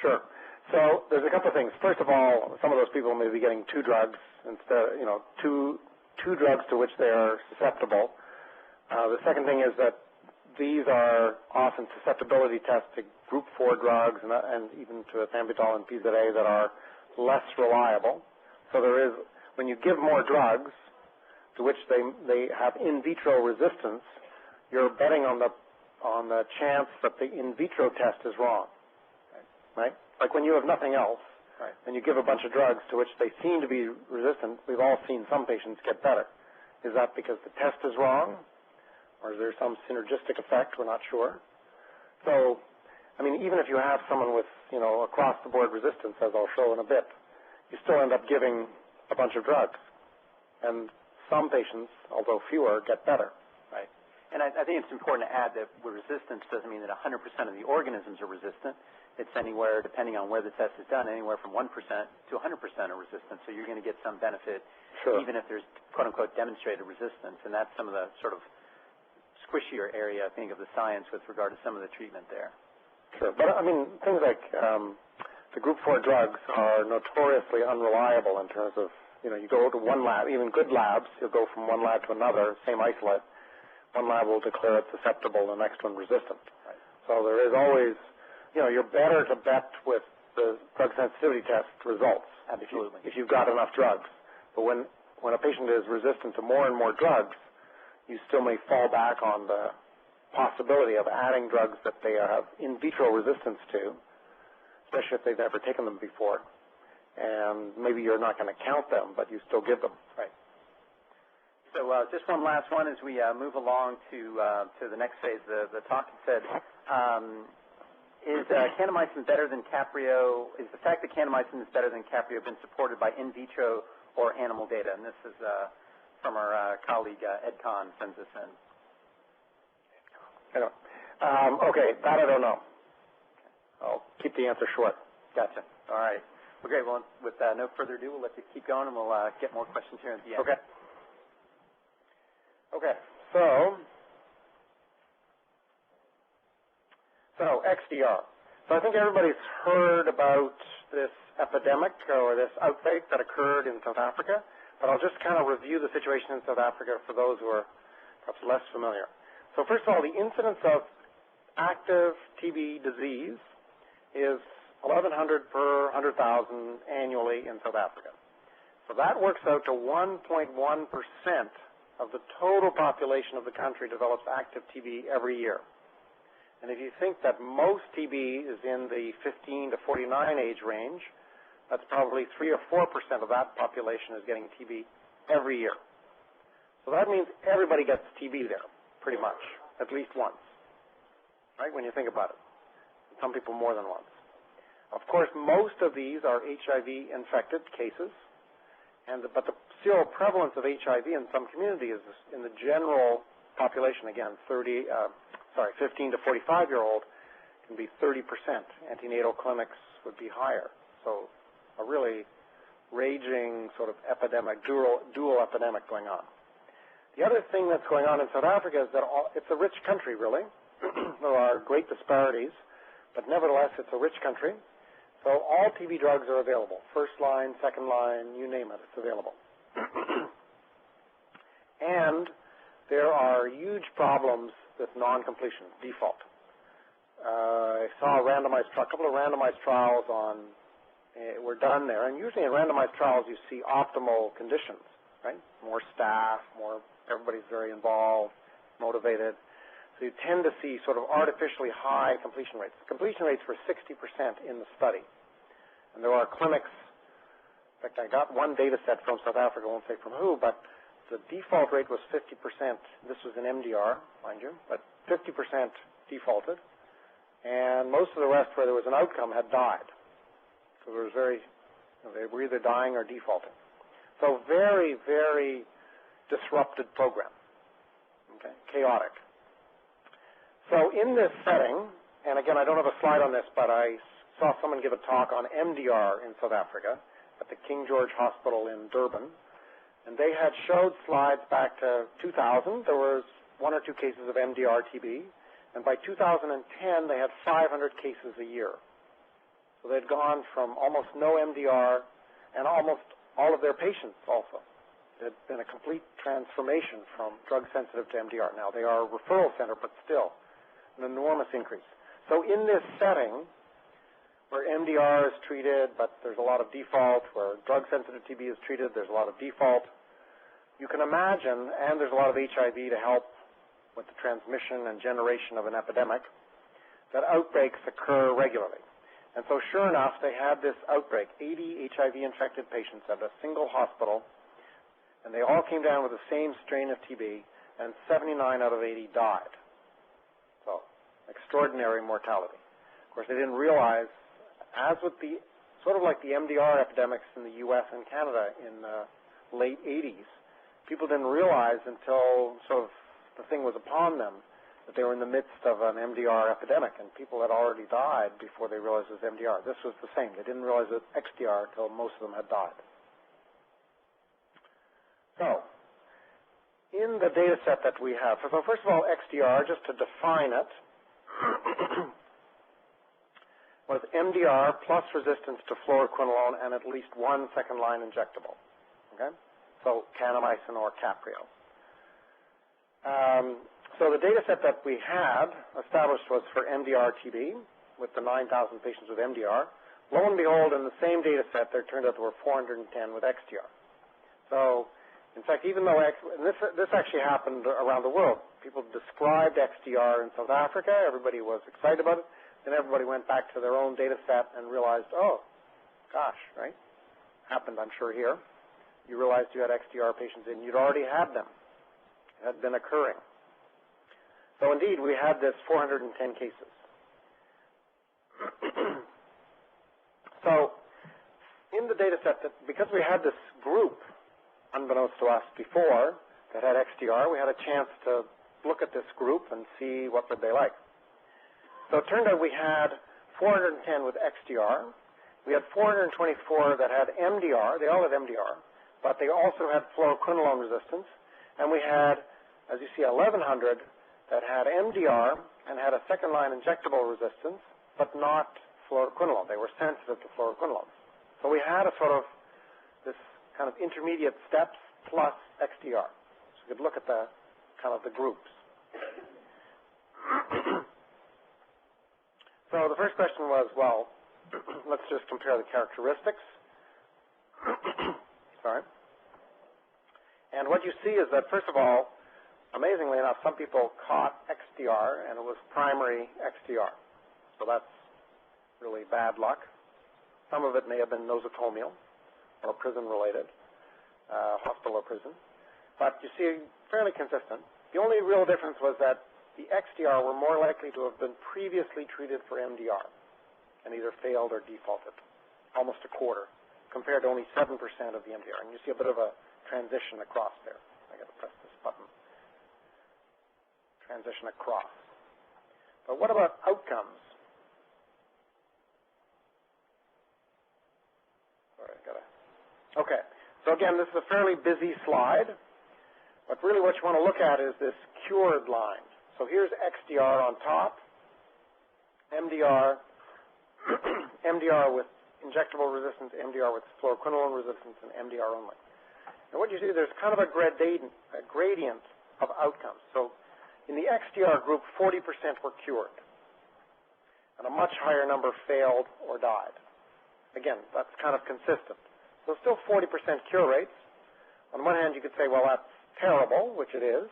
S2: Sure. So there's a couple of things. First of all, some of those people may be getting 2 drugs instead, two drugs to which they are susceptible. The second thing is that these are often susceptibility tests to group 4 drugs and even to ethambutol and PZA that are less reliable. So there is, when you give more drugs to which they have in vitro resistance, you're betting on the chance that the in vitro test is wrong, right? Like when you have nothing else,
S1: right,
S2: and you give a bunch of drugs to which they seem to be resistant, we've all seen some patients get better. Is that because the test is wrong, or is there some synergistic effect? We're not sure. So, I mean, even if you have someone with, across-the-board resistance, as I'll show in a bit, you still end up giving a bunch of drugs. And some patients, although fewer, get better.
S1: Right. And I think it's important to add that resistance doesn't mean that 100% of the organisms are resistant. It's anywhere, depending on where the test is done, anywhere from 1% to 100% are resistant. So you're going to get some benefit,
S2: sure,
S1: even if there's quote-unquote demonstrated resistance. And that's some of the sort of squishier area, I think, of the science with regard to some of the treatment there.
S2: Sure. But, I mean, things like the group 4 drugs are notoriously unreliable in terms of, you go to one lab, even good labs, you'll go from one lab to another, same isolate. One lab will declare it susceptible, the next one resistant.
S1: Right.
S2: So there is always, you're better to bet with the drug sensitivity test results.
S1: Absolutely.
S2: If you've got enough drugs. But when a patient is resistant to more and more drugs, you still may fall back on the possibility of adding drugs that they have in vitro resistance to, especially if they've never taken them before. And maybe you're not going to count them, but you still give them.
S1: Right. So So just one last one as we move along to the next phase. The talk said, is kanamycin better than Caprio? Is the fact that kanamycin is better than Caprio been supported by in vitro or animal data? And this is from our colleague Ed Kahn sends this in.
S2: Okay, that I don't know. I'll keep the answer short.
S1: Gotcha. All right. Well, great. Well, with no further ado, we'll let you keep going, and we'll get more questions here at the end.
S2: Okay. Okay. So XDR. So I think everybody's heard about this epidemic or this outbreak that occurred in South Africa, but I'll just kind of review the situation in South Africa for those who are perhaps less familiar. So first of all, the incidence of active TB disease is 1,100 per 100,000 annually in South Africa. So that works out to 1.1% of the total population of the country develops active TB every year. And if you think that most TB is in the 15 to 49 age range, that's probably 3 or 4% of that population is getting TB every year. So that means everybody gets TB there, pretty much, at least once, right, when you think about it. Some people more than once. Of course, most of these are HIV-infected cases, but the seroprevalence of HIV in some communities in the general population, again, 15 to 45-year-old can be 30%. Antenatal clinics would be higher. So a really raging sort of epidemic, dual epidemic going on. The other thing that's going on in South Africa is that it's a rich country, really. There are great disparities, but nevertheless, it's a rich country. So all TB drugs are available. First line, second line, you name it, it's available. And there are huge problems with non-completion, default. I saw a couple of randomized trials were done there. And usually in randomized trials, you see optimal conditions, right? More staff, everybody's very involved, motivated. So you tend to see sort of artificially high completion rates. Completion rates were 60% in the study. And there are clinics, in fact, I got one data set from South Africa, I won't say from who, but the default rate was 50%. This was an MDR, mind you, but 50% defaulted. And most of the rest where there was an outcome had died. So there was they were either dying or defaulting. So very, very disrupted program, okay, chaotic. So in this setting, and again, I don't have a slide on this, but I saw someone give a talk on MDR in South Africa at the King George Hospital in Durban, and they had showed slides back to 2000. There was 1 or 2 cases of Mdr Tb, and by 2010, they had 500 cases a year. So they'd gone from almost no MDR and almost all of their patients also. It had been a complete transformation from drug-sensitive to MDR. Now, they are a referral center, but still an enormous increase. So in this setting, where MDR is treated, but there's a lot of default, where drug-sensitive TB is treated, there's a lot of default, you can imagine, and there's a lot of HIV to help with the transmission and generation of an epidemic, that outbreaks occur regularly. And so sure enough, they had this outbreak, 80 HIV-infected patients at a single hospital, and they all came down with the same strain of TB, and 79 out of 80 died. So, extraordinary mortality. Of course, they didn't realize, as with the, sort of like the MDR epidemics in the U.S. and Canada in the late 80s, people didn't realize until sort of the thing was upon them that they were in the midst of an MDR epidemic, and people had already died before they realized it was MDR. This was the same. They didn't realize it was XDR until most of them had died. So, in the data set that we have, so first of all, XDR, just to define it, was MDR plus resistance to fluoroquinolone and at least one second-line injectable. Okay? So kanamycin or Caprio. So the data set that we had established was for Mdr-TB with the 9,000 patients with MDR. Lo and behold, in the same data set, there turned out there were 410 with XDR. So, in fact, even though this actually happened around the world, people described XDR in South Africa. Everybody was excited about it. Then everybody went back to their own data set and realized, oh, gosh, right? Happened, I'm sure, here. You realized you had XDR patients in. You'd already had them had been occurring. So indeed, we had this 410 cases. So in the data set, because we had this group, unbeknownst to us before, that had XDR, we had a chance to look at this group and see what would they like. So it turned out we had 410 with XDR. We had 424 that had MDR. They all had MDR, but they also had fluoroquinolone resistance. And we had, as you see, 1,100 that had MDR and had a second-line injectable resistance, but not fluoroquinolone. They were sensitive to fluoroquinolones. So we had a sort of this kind of intermediate steps plus XDR. So we could look at the kind of the groups. So the first question was, well, let's just compare the characteristics. Sorry. And what you see is that, first of all, amazingly enough, some people caught XDR, and it was primary XDR. So that's really bad luck. Some of it may have been nosocomial or prison-related, hospital or prison. But you see, fairly consistent. The only real difference was that the XDR were more likely to have been previously treated for MDR and either failed or defaulted, almost a quarter, compared to only 7% of the MDR. And you see a bit of a transition across there. I got to press this button. Transition across. But what about outcomes? Sorry, I got to. Okay. So again, this is a fairly busy slide. But really what you want to look at is this cured line. So here's XDR on top, MDR, MDR with injectable resistance, MDR with fluoroquinolone resistance, and MDR only. And what you see, there's kind of a gradient of outcomes. So in the XDR group, 40% were cured, and a much higher number failed or died. Again, that's kind of consistent. So still 40% cure rates. On one hand, you could say, well, that's terrible, which it is,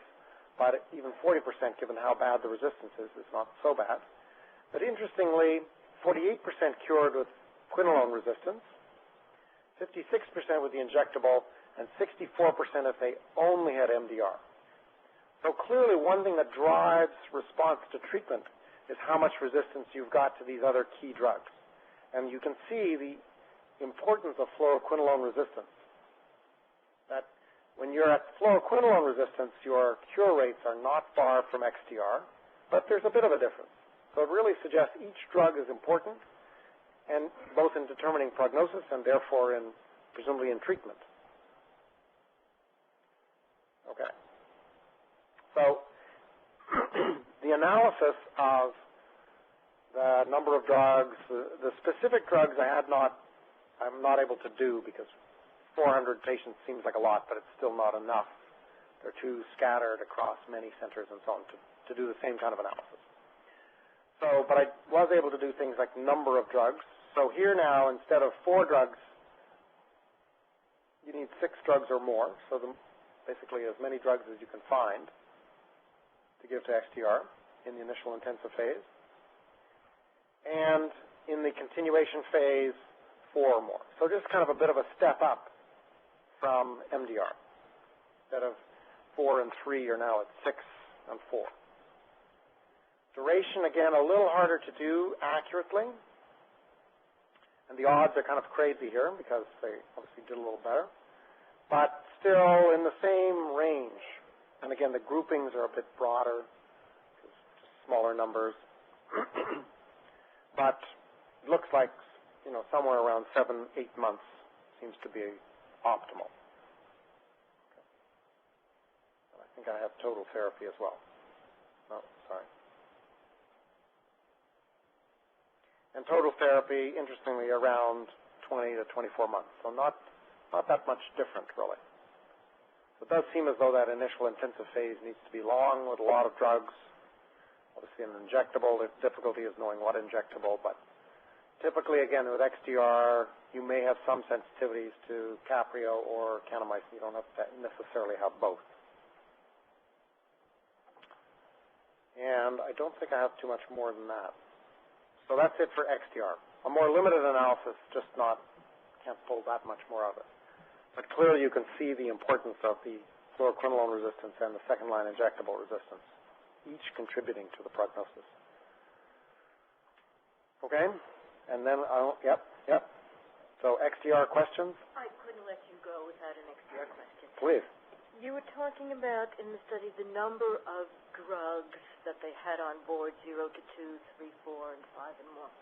S2: but even 40%, given how bad the resistance is not so bad. But interestingly, 48% cured with quinolone resistance, 56% with the injectable, and 64% if they only had MDR. So clearly, one thing that drives response to treatment is how much resistance you've got to these other key drugs. And you can see the importance of fluoroquinolone resistance. That when you're at fluoroquinolone resistance, your cure rates are not far from XDR, but there's a bit of a difference. So it really suggests each drug is important, and both in determining prognosis and therefore in presumably in treatment. Okay. So the analysis of the number of drugs, the specific drugs I'm not able to do because 400 patients seems like a lot, but it's still not enough. They're too scattered across many centers and so on to do the same kind of analysis. So, but I was able to do things like number of drugs. So here now, instead of 4 drugs, you need 6 drugs or more. So basically as many drugs as you can find to give to XDR in the initial intensive phase. And in the continuation phase, 4 or more. So just kind of a bit of a step up from MDR. Instead of 4 and 3, you're now at 6 and 4. Duration, again, a little harder to do accurately. And the odds are kind of crazy here because they obviously did a little better. But still in the same range. And again, the groupings are a bit broader, just smaller numbers. But it looks like, somewhere around 7-8 months seems to be optimal. Okay. And I think I have total therapy as well. Oh, sorry. And total therapy, interestingly, around 20 to 24 months. So not that much different, really. So it does seem as though that initial intensive phase needs to be long with a lot of drugs. Obviously, an injectable, the difficulty is knowing what injectable, but typically, again, with XDR, you may have some sensitivities to Caprio or kanamycin. You don't have to necessarily have both. And I don't think I have too much more than that. So that's it for XDR. A more limited analysis, just can't pull that much more of it. But clearly you can see the importance of the fluoroquinolone resistance and the second-line injectable resistance, each contributing to the prognosis. Okay? And then, yep. So XDR questions?
S3: I couldn't let you go without an XDR question.
S2: Please.
S3: You were talking about, in the study, the number of drugs that they had on board, 0 to 2, 3, 4, and 5 and more.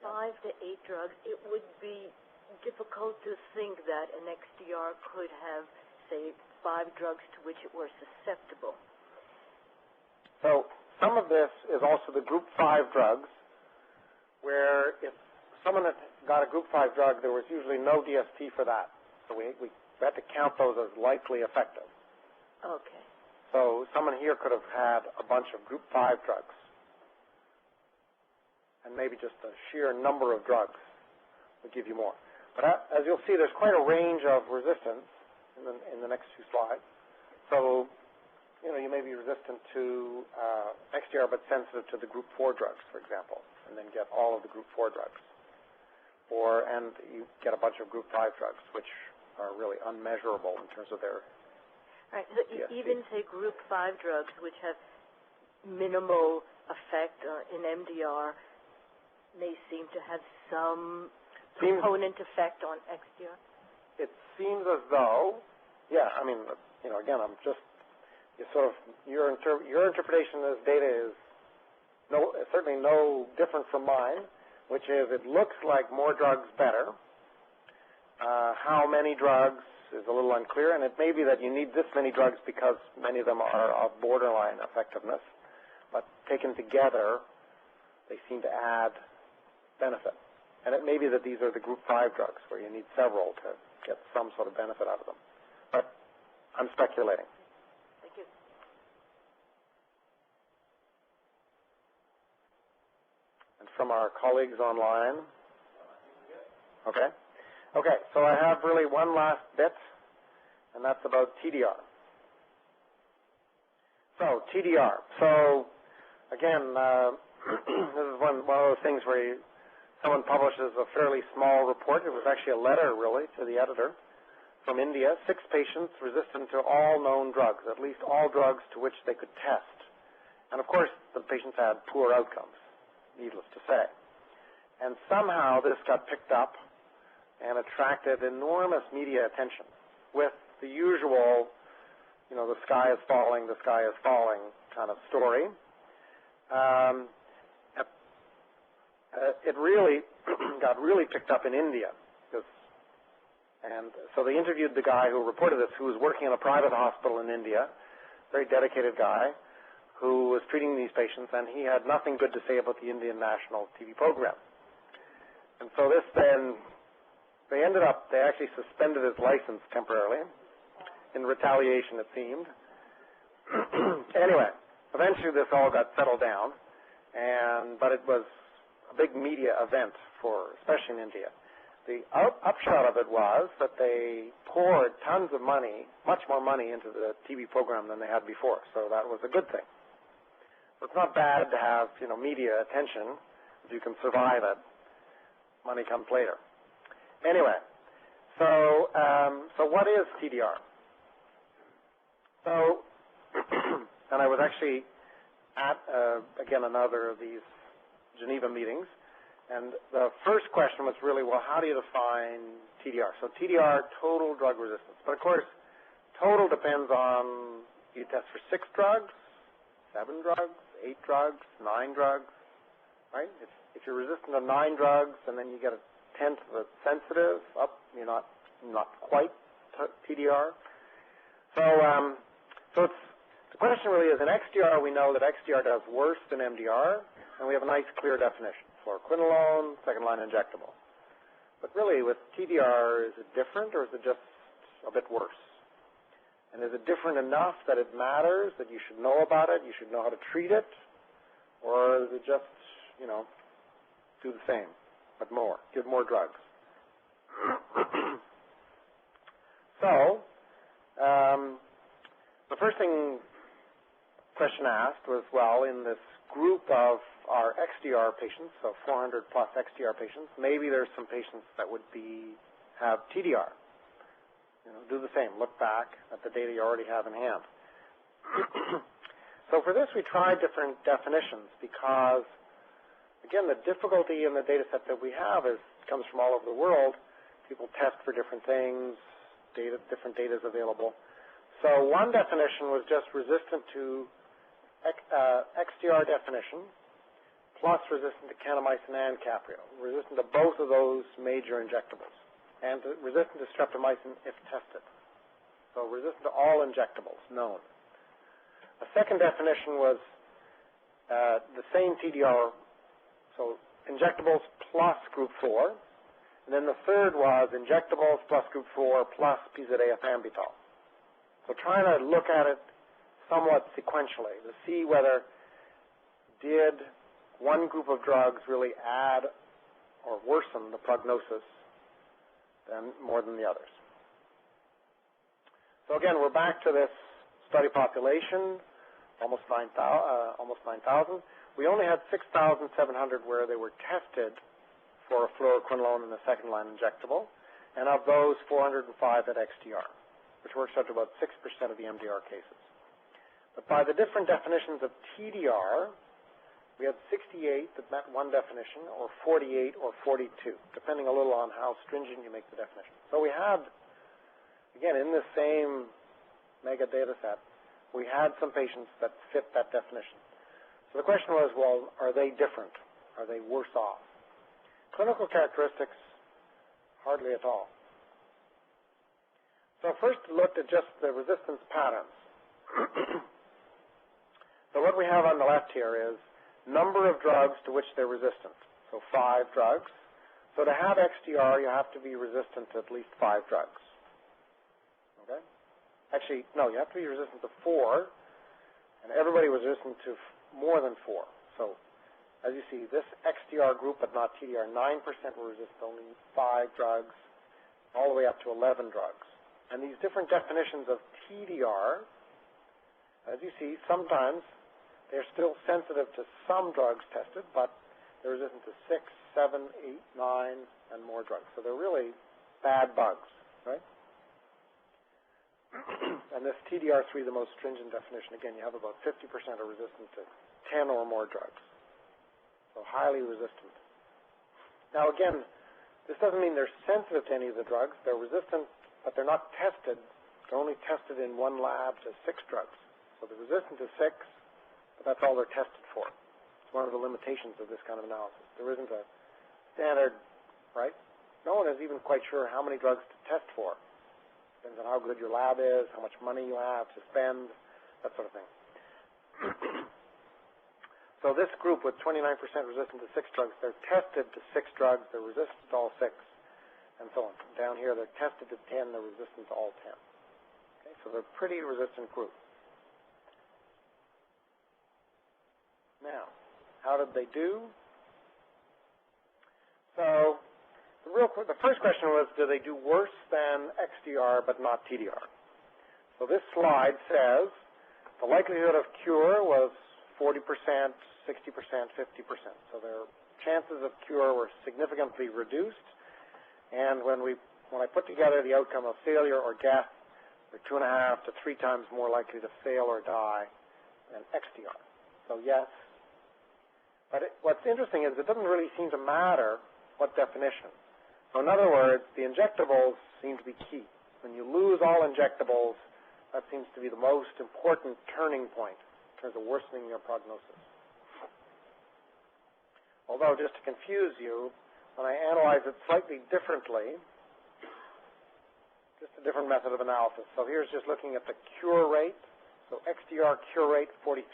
S3: 5 to 8 drugs. It would be difficult to think that an XDR could have, say, 5 drugs to which it were susceptible.
S2: So some of this is also the group 5 drugs, where if someone had got a group 5 drug, there was usually no DST for that. So we had to count those as likely effective.
S3: Okay.
S2: So someone here could have had a bunch of group 5 drugs, and maybe just the sheer number of drugs would give you more. But as you'll see, there's quite a range of resistance in the next few slides. So, you may be resistant to XDR but sensitive to the group 4 drugs, for example, and then get all of the group 4 drugs. And you get a bunch of group 5 drugs, which are really unmeasurable in terms of their
S3: Right. So even, say, group 5 drugs, which have minimal effect in MDR, may seem to have some component effect on XDR?
S2: It seems as though, again, I'm just, your interpretation of this data is certainly no different from mine, which is it looks like more drugs better. How many drugs is a little unclear, and it may be that you need this many drugs because many of them are of borderline effectiveness, but taken together, they seem to add benefit. And it may be that these are the group 5 drugs where you need several to get some sort of benefit out of them. But I'm speculating.
S3: Thank you.
S2: And from our colleagues online? Okay. Okay, so I have really one last bit, and that's about TDR. So, TDR. So, again, this is one of those things where someone publishes a fairly small report. It was actually a letter, really, to the editor from India. 6 patients resistant to all known drugs, at least all drugs to which they could test. And, of course, the patients had poor outcomes, needless to say. And somehow this got picked up and attracted enormous media attention with the usual, the sky is falling kind of story. It really got really picked up in India. And so they interviewed the guy who reported this, who was working in a private hospital in India, very dedicated guy, who was treating these patients, and he had nothing good to say about the Indian National TV program. And so this then, they actually suspended his license temporarily, in retaliation, it seemed. Anyway, eventually this all got settled down, but it was a big media event especially in India. The upshot of it was that they poured tons of money, much more money, into the TV program than they had before, so that was a good thing. So it's not bad to have, media attention if you can survive it. Money comes later. Anyway, so what is TDR? So, and I was actually at, again, another of these Geneva meetings, and the first question was really, well, how do you define TDR? So TDR, total drug resistance. But, of course, total depends on, you test for 6 drugs, 7 drugs, 8 drugs, 9 drugs, right? If you're resistant to 9 drugs and then you get a 10th that's sensitive, you're not quite TDR. So the question really is, in XDR, we know that XDR does worse than MDR, and we have a nice, clear definition. Fluoroquinolone, second-line injectable. But really, with TDR, is it different, or is it just a bit worse? And is it different enough that it matters, that you should know about it, you should know how to treat it, or is it just, do the same, but more, give more drugs? So, the first question asked was, well, in this group of our XDR patients, so 400 plus XDR patients, maybe there's some patients that would have TDR. do the same. Look back at the data you already have in hand. So for this, we tried different definitions because, again, the difficulty in the data set that we have comes from all over the world. People test for different things, different data is available. So one definition was just resistant to XDR definition plus resistant to kanamycin and caprio, resistant to both of those major injectables, and resistant to streptomycin if tested. So resistant to all injectables known. A second definition was the same TDR, so injectables plus group 4. And then the third was injectables plus group 4 plus PZA-ethambutol. So trying to look at it somewhat sequentially to see whether did one group of drugs really add or worsen the prognosis more than the others. So again, we're back to this study population, almost 9,000. We only had 6,700 where they were tested for a fluoroquinolone in the second-line injectable, and of those, 405 at XDR, which works out to about 6% of the MDR cases. But by the different definitions of TDR, we had 68 that met one definition, or 48 or 42, depending a little on how stringent you make the definition. So we had, again, in the same mega data set, we had some patients that fit that definition. So the question was, well, are they different? Are they worse off? Clinical characteristics, hardly at all. So first looked at just the resistance patterns. So what we have on the left here is number of drugs to which they're resistant. So 5 drugs. So to have XDR, you have to be resistant to at least 5 drugs. Okay? Actually, no, you have to be resistant to 4, and everybody was resistant to more than 4. So as you see, this XDR group, but not TDR, 9% were resistant to only 5 drugs, all the way up to 11 drugs. And these different definitions of TDR, as you see, sometimes they're still sensitive to some drugs tested, but they're resistant to 6, 7, 8, 9, and more drugs. So they're really bad bugs, right? And this TDR3, the most stringent definition, again, you have about 50% are resistant to 10 or more drugs. So highly resistant. Now again, this doesn't mean they're sensitive to any of the drugs. They're resistant, but they're not tested. They're only tested in one lab to 6 drugs. So they're resistant to 6, but that's all they're tested for. It's one of the limitations of this kind of analysis. There isn't a standard, right? No one is even quite sure how many drugs to test for. Depends on how good your lab is, how much money you have to spend, that sort of thing. So this group with 29% resistant to 6 drugs, they're tested to 6 drugs, they're resistant to all 6, and so on. Down here, they're tested to 10, they're resistant to all 10. Okay, so they're a pretty resistant group. Now, how did they do? So the first question was, do they do worse than XDR but not TDR? So this slide says the likelihood of cure was 40%, 60%, 50%. So their chances of cure were significantly reduced. And when I put together the outcome of failure or death, they're 2.5 to 3 times more likely to fail or die than XDR. So yes. But what's interesting is it doesn't really seem to matter what definition. So in other words, the injectables seem to be key. When you lose all injectables, that seems to be the most important turning point in terms of worsening your prognosis. Although, just to confuse you, when I analyze it slightly differently, just a different method of analysis. So here's just looking at the cure rate. So XDR cure rate, 43%.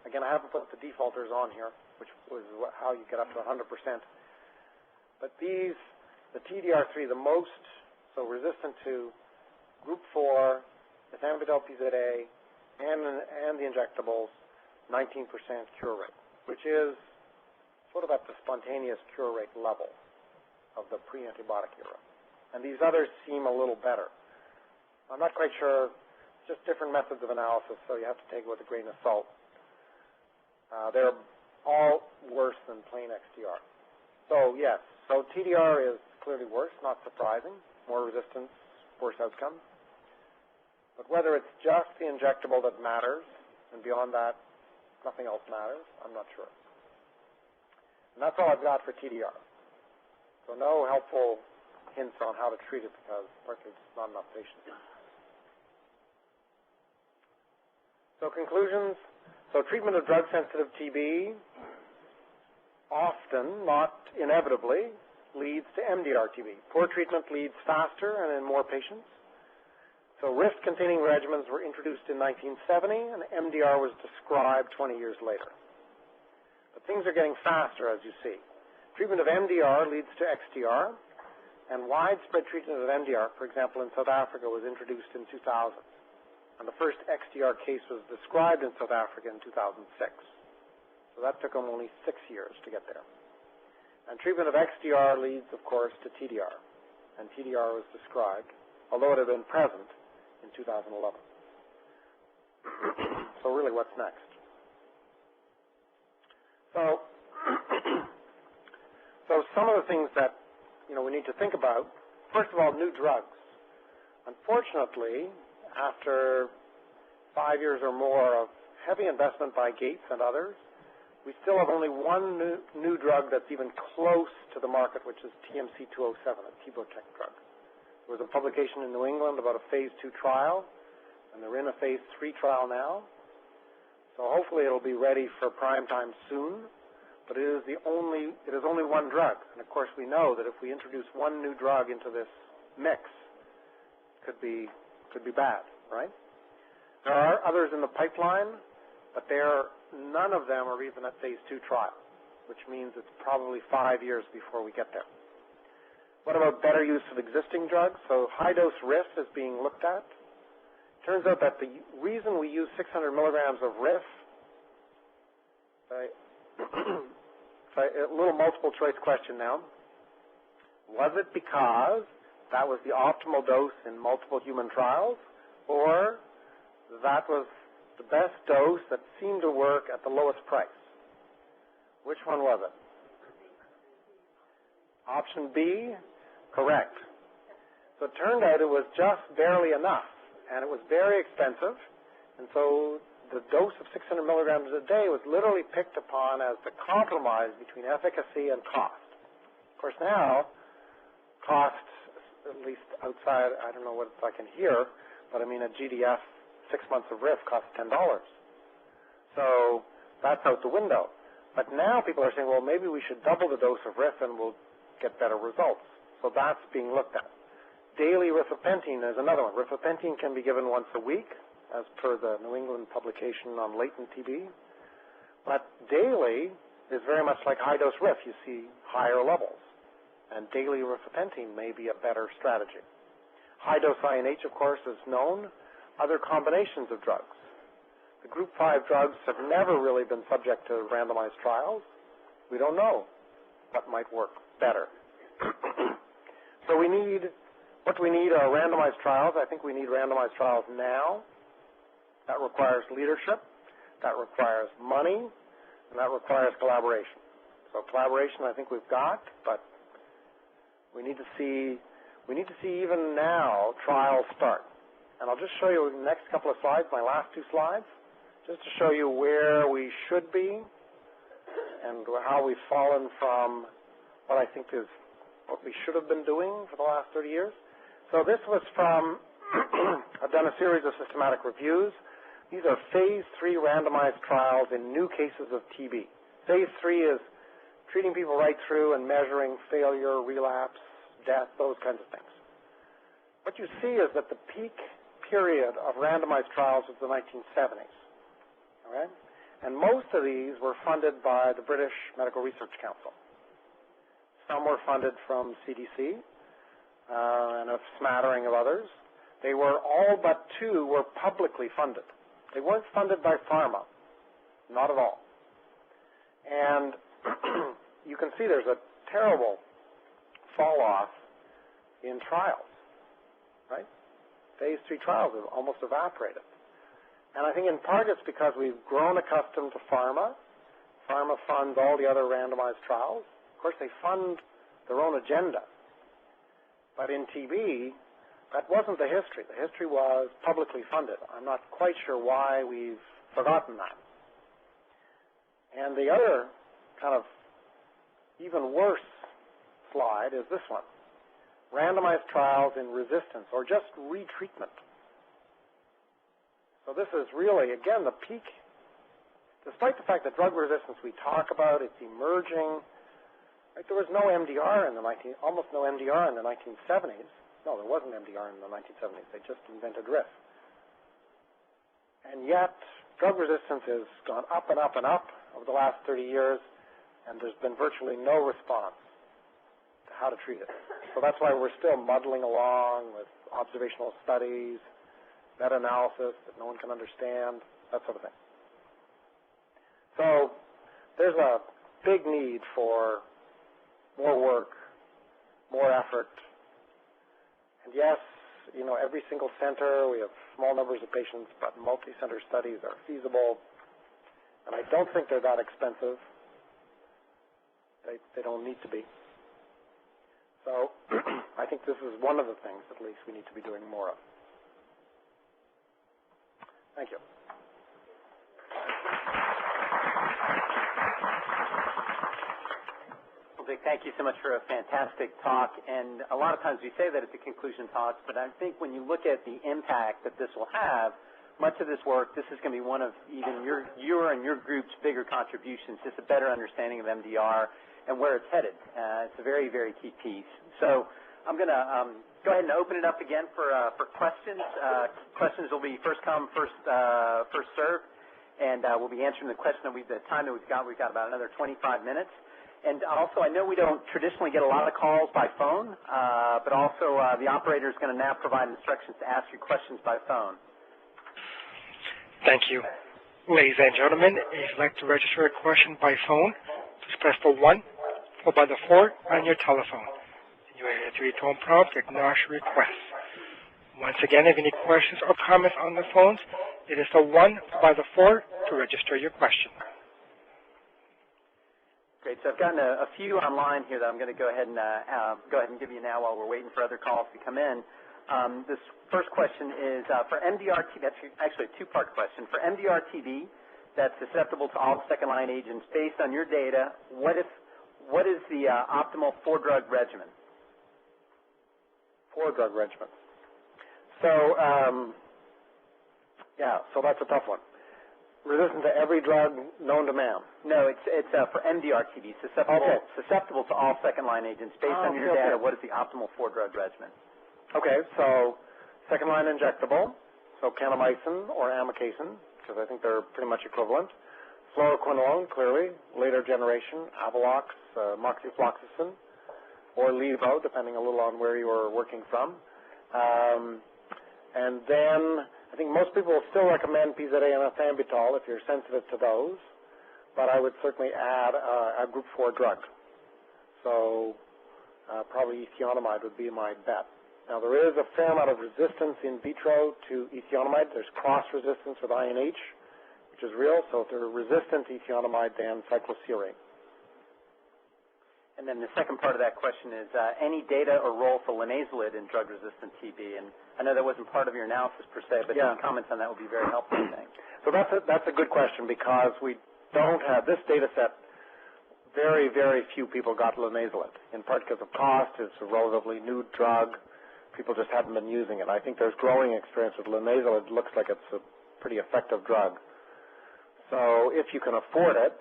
S2: Again, I haven't put the defaulters on here, which was how you get up to 100%. But the TDR3, the most, so resistant to group 4, ethambutol PZA, and the injectables, 19% cure rate, which is sort of at the spontaneous cure rate level of the pre-antibiotic era. And these others seem a little better. I'm not quite sure, just different methods of analysis, so you have to take it with a grain of salt. They're all worse than plain XDR. So yes, so TDR is clearly worse, not surprising, more resistance, worse outcomes. But whether it's just the injectable that matters, and beyond that, nothing else matters, I'm not sure. And that's all I've got for TDR. So no helpful hints on how to treat it because frankly there's not enough patients. So conclusions. So treatment of drug-sensitive TB often, not inevitably, leads to Mdr Tb. Poor treatment leads faster and in more patients. So risk-containing regimens were introduced in 1970, and Mdr was described 20 years later. But things are getting faster, as you see. Treatment of Mdr leads to XDR, and widespread treatment of Mdr, for example, in South Africa, was introduced in 2000. And the first XDR case was described in South Africa in 2006. So that took them only 6 years to get there. And treatment of XDR leads, of course, to TDR. And TDR was described, although it had been present, in 2011. So really, what's next? So, some of the things that we need to think about. First of all, new drugs. Unfortunately, after 5 years or more of heavy investment by Gates and others, we still have only one new drug that's even close to the market, which is TMC-207, a Tbotec drug. There was a publication in New England about a phase 2 trial, and they're in a phase 3 trial now. So hopefully it'll be ready for prime time soon, but it is only one drug. And of course we know that if we introduce one new drug into this mix, it could be bad, right? There are others in the pipeline, but none of them are even at phase 2 trial, which means it's probably 5 years before we get there. What about better use of existing drugs? So high-dose RIF is being looked at. Turns out that the reason we use 600 milligrams of RIF, a little multiple-choice question now. Was it because that was the optimal dose in multiple human trials, or that was the best dose that seemed to work at the lowest price? Which one was it? Option B, correct. So it turned out it was just barely enough, and it was very expensive, and so the dose of 600 milligrams a day was literally picked upon as the compromise between efficacy and cost. Of course, now, cost, at least outside, I don't know what it's like in here, but I mean a GDF 6 months of RIF costs $10. So that's out the window. But now people are saying, well, maybe we should double the dose of RIF and we'll get better results. So that's being looked at. Daily rifapentine is another one. Rifapentine can be given once a week, as per the New England publication on latent TB. But daily is very much like high-dose RIF. You see higher levels. And daily rifapentine may be a better strategy. High-dose INH, of course, is known. Other combinations of drugs. The group 5 drugs have never really been subject to randomized trials. We don't know what might work better. So what we need are randomized trials. I think we need randomized trials now. That requires leadership, that requires money, and that requires collaboration. So collaboration I think we've got, but we need to see even now trials start. And I'll just show you the next couple of slides, my last 2 slides, just to show you where we should be and how we've fallen from what I think is what we should have been doing for the last 30 years. So this was from, I've done a series of systematic reviews. These are phase 3 randomized trials in new cases of TB. Phase 3 is treating people right through and measuring failure, relapse, death, those kinds of things. What you see is that the peak period of randomized trials was the 1970s. All right? And most of these were funded by the British Medical Research Council. Some were funded from CDC and a smattering of others. They were all but 2 were publicly funded. They weren't funded by pharma, not at all. And you can see there's a terrible fall off in trials, right? Phase 3 trials have almost evaporated. And I think in part it's because we've grown accustomed to pharma. Pharma funds all the other randomized trials. Of course, they fund their own agenda. But in TB, that wasn't the history. The history was publicly funded. I'm not quite sure why we've forgotten that. And the other kind of even worse slide is this one. Randomized trials in resistance or just retreatment. So this is really, again, the peak. Despite the fact that drug resistance we talk about, it's emerging. Like there was no MDR in the almost no MDR in the 1970s. No, there wasn't MDR in the 1970s. They just invented RIF. And yet, drug resistance has gone up and up and up over the last 30 years, and there's been virtually no response to how to treat it. So that's why we're still muddling along with observational studies, meta-analysis that no one can understand, that sort of thing. So there's a big need for more work, more effort. And yes, you know, every single center, we have small numbers of patients, but multi-center studies are feasible. And I don't think they're that expensive. They don't need to be. So I think this is one of the things, at least, we need to be doing more of. Thank you.
S1: Well, Dick, thank you so much for a fantastic talk. And a lot of times we say that at the conclusion talks, but I think when you look at the impact that this will have, much of this work, this is going to be one of even your and your group's bigger contributions, just a better understanding of MDR and where it's headed. It's a very, very key piece. So I'm going to go ahead and open it up again for questions. Questions will be first come, first served, and we'll be answering the question that the time that we've got. We've got about another 25 minutes. And also, I know we don't traditionally get a lot of calls by phone, but also the operator is going to now provide instructions to ask you questions by phone.
S6: Thank you. Ladies and gentlemen, if you'd like to register a question by phone, please press the 1 followed by the 4 on your telephone. You will hear a 3-tone prompt to acknowledge your request. Once again, if you have any questions or comments on the phones, it is the 1 followed by the 4 to register your question.
S1: Great. So I've gotten a few online here that I'm going to go ahead and give you now while we're waiting for other calls to come in. This first question is for Mdr Tb. That's actually a two-part question. For Mdr Tb, that's susceptible to all second-line agents. Based on your data, what is the optimal 4-drug regimen?
S2: 4-drug regimen. So, so that's a tough one. Resistant to every drug known to man.
S1: No, it's for Mdr Tb, susceptible to all second-line agents. Based on your data, what is the optimal 4-drug regimen?
S2: Okay, so second-line injectable, so kanamycin or amikacin, because I think they're pretty much equivalent. Fluoroquinolone, clearly. Later generation, Avalox, moxifloxacin, or Levo, depending a little on where you are working from. And then I think most people will still recommend PZA and ethambutol if you're sensitive to those, but I would certainly add a group 4 drug. So probably ethionamide would be my bet. Now, there is a fair amount of resistance in vitro to ethionamide. There's cross-resistance with INH, which is real. So if they're resistant to ethionamide, then cycloserine.
S1: And then the second part of that question is any data or role for linezolid in drug-resistant TB? And I know that wasn't part of your analysis per se, but any comments on that would be very helpful, I think.
S2: So that's a good question because we don't have this data set. Very, very few people got linezolid, in part because of cost. It's a relatively new drug. People just haven't been using it. I think there's growing experience with linezolid. It looks like it's a pretty effective drug. So if you can afford it,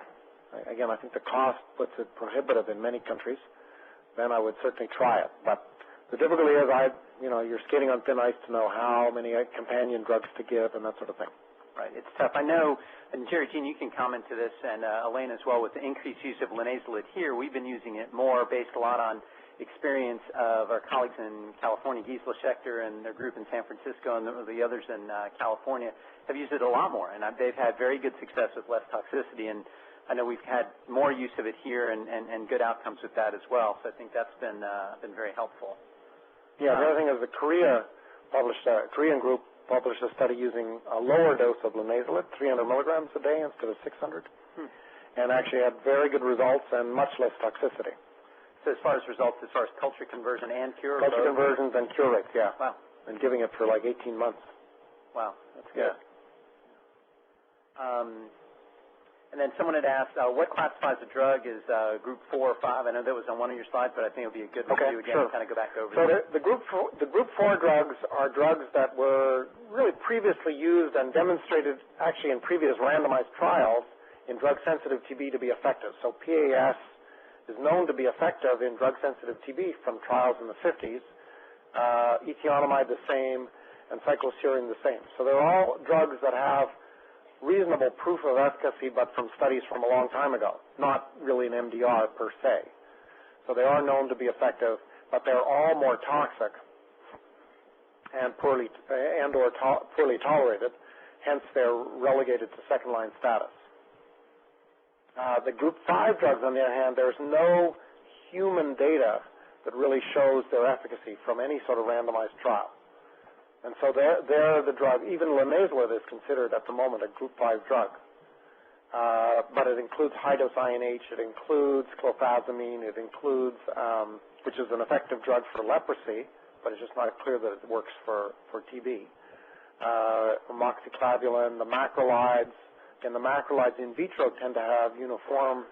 S2: again, I think the cost puts it prohibitive in many countries, then I would certainly try it. But the difficulty is, you're skating on thin ice to know how many companion drugs to give and that sort of thing.
S1: Right. It's tough. I know, and Jerry Jean, you can comment to this, and Elaine as well, with the increased use of linezolid here, we've been using it more based a lot on experience of our colleagues in California. Gisela Schechter and their group in San Francisco and the others in California have used it a lot more, and they've had very good success with less toxicity, and I know we've had more use of it here and good outcomes with that as well, so I think that's been very helpful.
S2: Yeah, the other thing is the Korean group published a study using a lower dose of linezolid, 300 milligrams a day instead of 600, and actually had very good results and much less toxicity.
S1: So as far as results, as far as culture conversion and cure?
S2: Culture conversions and cure rates, yeah.
S1: Wow.
S2: and giving it for like 18 months.
S1: Wow, that's good. And then someone had asked, what classifies a drug as group 4 or 5? I know that was on one of your slides, but I think it would be a good review again to kind of go back over.
S2: So the group 4 drugs are drugs that were really previously used and demonstrated actually in previous randomized trials in drug-sensitive TB to be effective. So PAS is known to be effective in drug-sensitive TB from trials in the 50s. Ethionamide the same, and cycloserine the same. So they're all drugs that have reasonable proof of efficacy, but from studies from a long time ago, not really an MDR per se. So they are known to be effective, but they're all more toxic and poorly tolerated. Hence, they're relegated to second-line status. The group 5 drugs, on the other hand, there's no human data that really shows their efficacy from any sort of randomized trial. And so they're the drug. Even linezolid is considered at the moment a group 5 drug. But it includes high-dose INH, it includes clofazimine, it includes, which is an effective drug for leprosy, but it's just not clear that it works for TB. Amoxiclavulan, the macrolides, and the macrolides in vitro tend to have uniform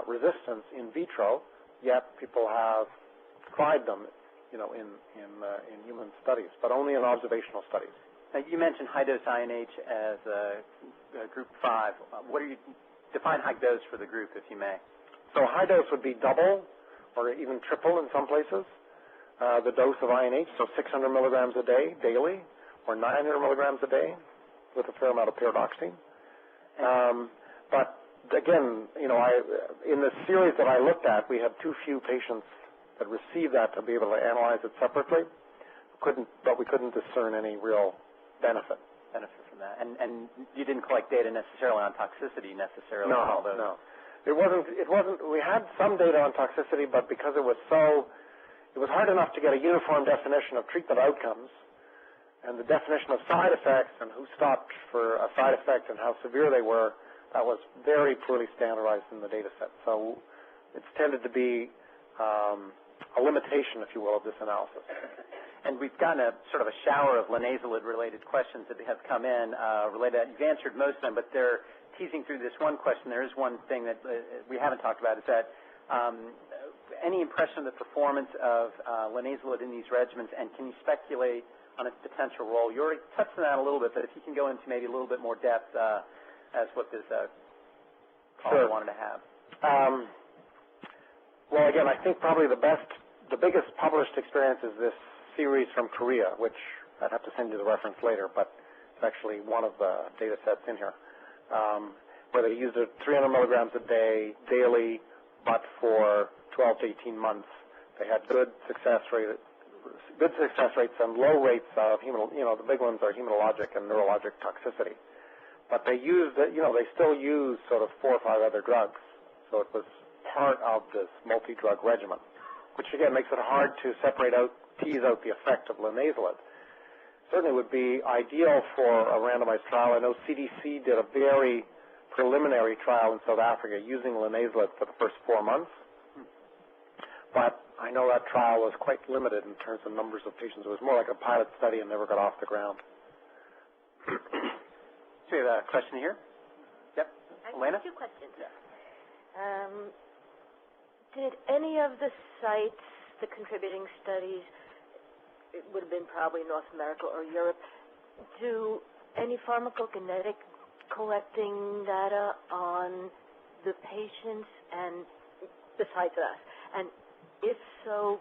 S2: resistance in vitro, yet people have tried them in human studies, but only in observational studies.
S1: Now, you mentioned high-dose INH as group 5. Define high dose for the group, if you may.
S2: So high dose would be double or even triple in some places the dose of INH, so 600 milligrams a day daily or 900 milligrams a day with a fair amount of pyridoxine. But again, in the series that I looked at, we had too few patients that received that to be able to analyze it separately. But we couldn't discern any real benefit
S1: from that. And you didn't collect data necessarily on toxicity necessarily.
S2: No. It wasn't. We had some data on toxicity, but because it was hard enough to get a uniform definition of treatment outcomes, and the definition of side effects and who stopped for a side effect and how severe they were, that was very poorly standardized in the data set. So it's tended to be a limitation, if you will, of this analysis.
S1: And we've gotten a sort of a shower of linezolid-related questions that have come in related. You've answered most of them, but they're teasing through this one question. There is one thing that we haven't talked about, is that any impression of the performance of linezolid in these regimens, and can you speculate on its potential role? You already touched on that a little bit, but if you can go into maybe a little bit more depth as what this caller wanted to have.
S2: Well, again, I think probably the biggest published experience is this series from Korea, which I'd have to send you the reference later, but it's actually one of the data sets in here, where they used it 300 milligrams a day, daily, but for 12 to 18 months. They had good success rates and low rates of the big ones are hematologic and neurologic toxicity. But they used, they still use sort of 4 or 5 other drugs. So it was part of this multi-drug regimen, which again makes it hard to tease out the effect of linezolid. Certainly would be ideal for a randomized trial. I know CDC did a very preliminary trial in South Africa using linezolid for the first 4 months, but I know that trial was quite limited in terms of numbers of patients. It was more like a pilot study and never got off the ground.
S1: So we have a question here. Yep. Elena?
S3: 2 questions. Yeah. Did any of the sites, the contributing studies, it would have been probably North America or Europe, do any pharmacokinetic collecting data on the patients and besides us? And if so,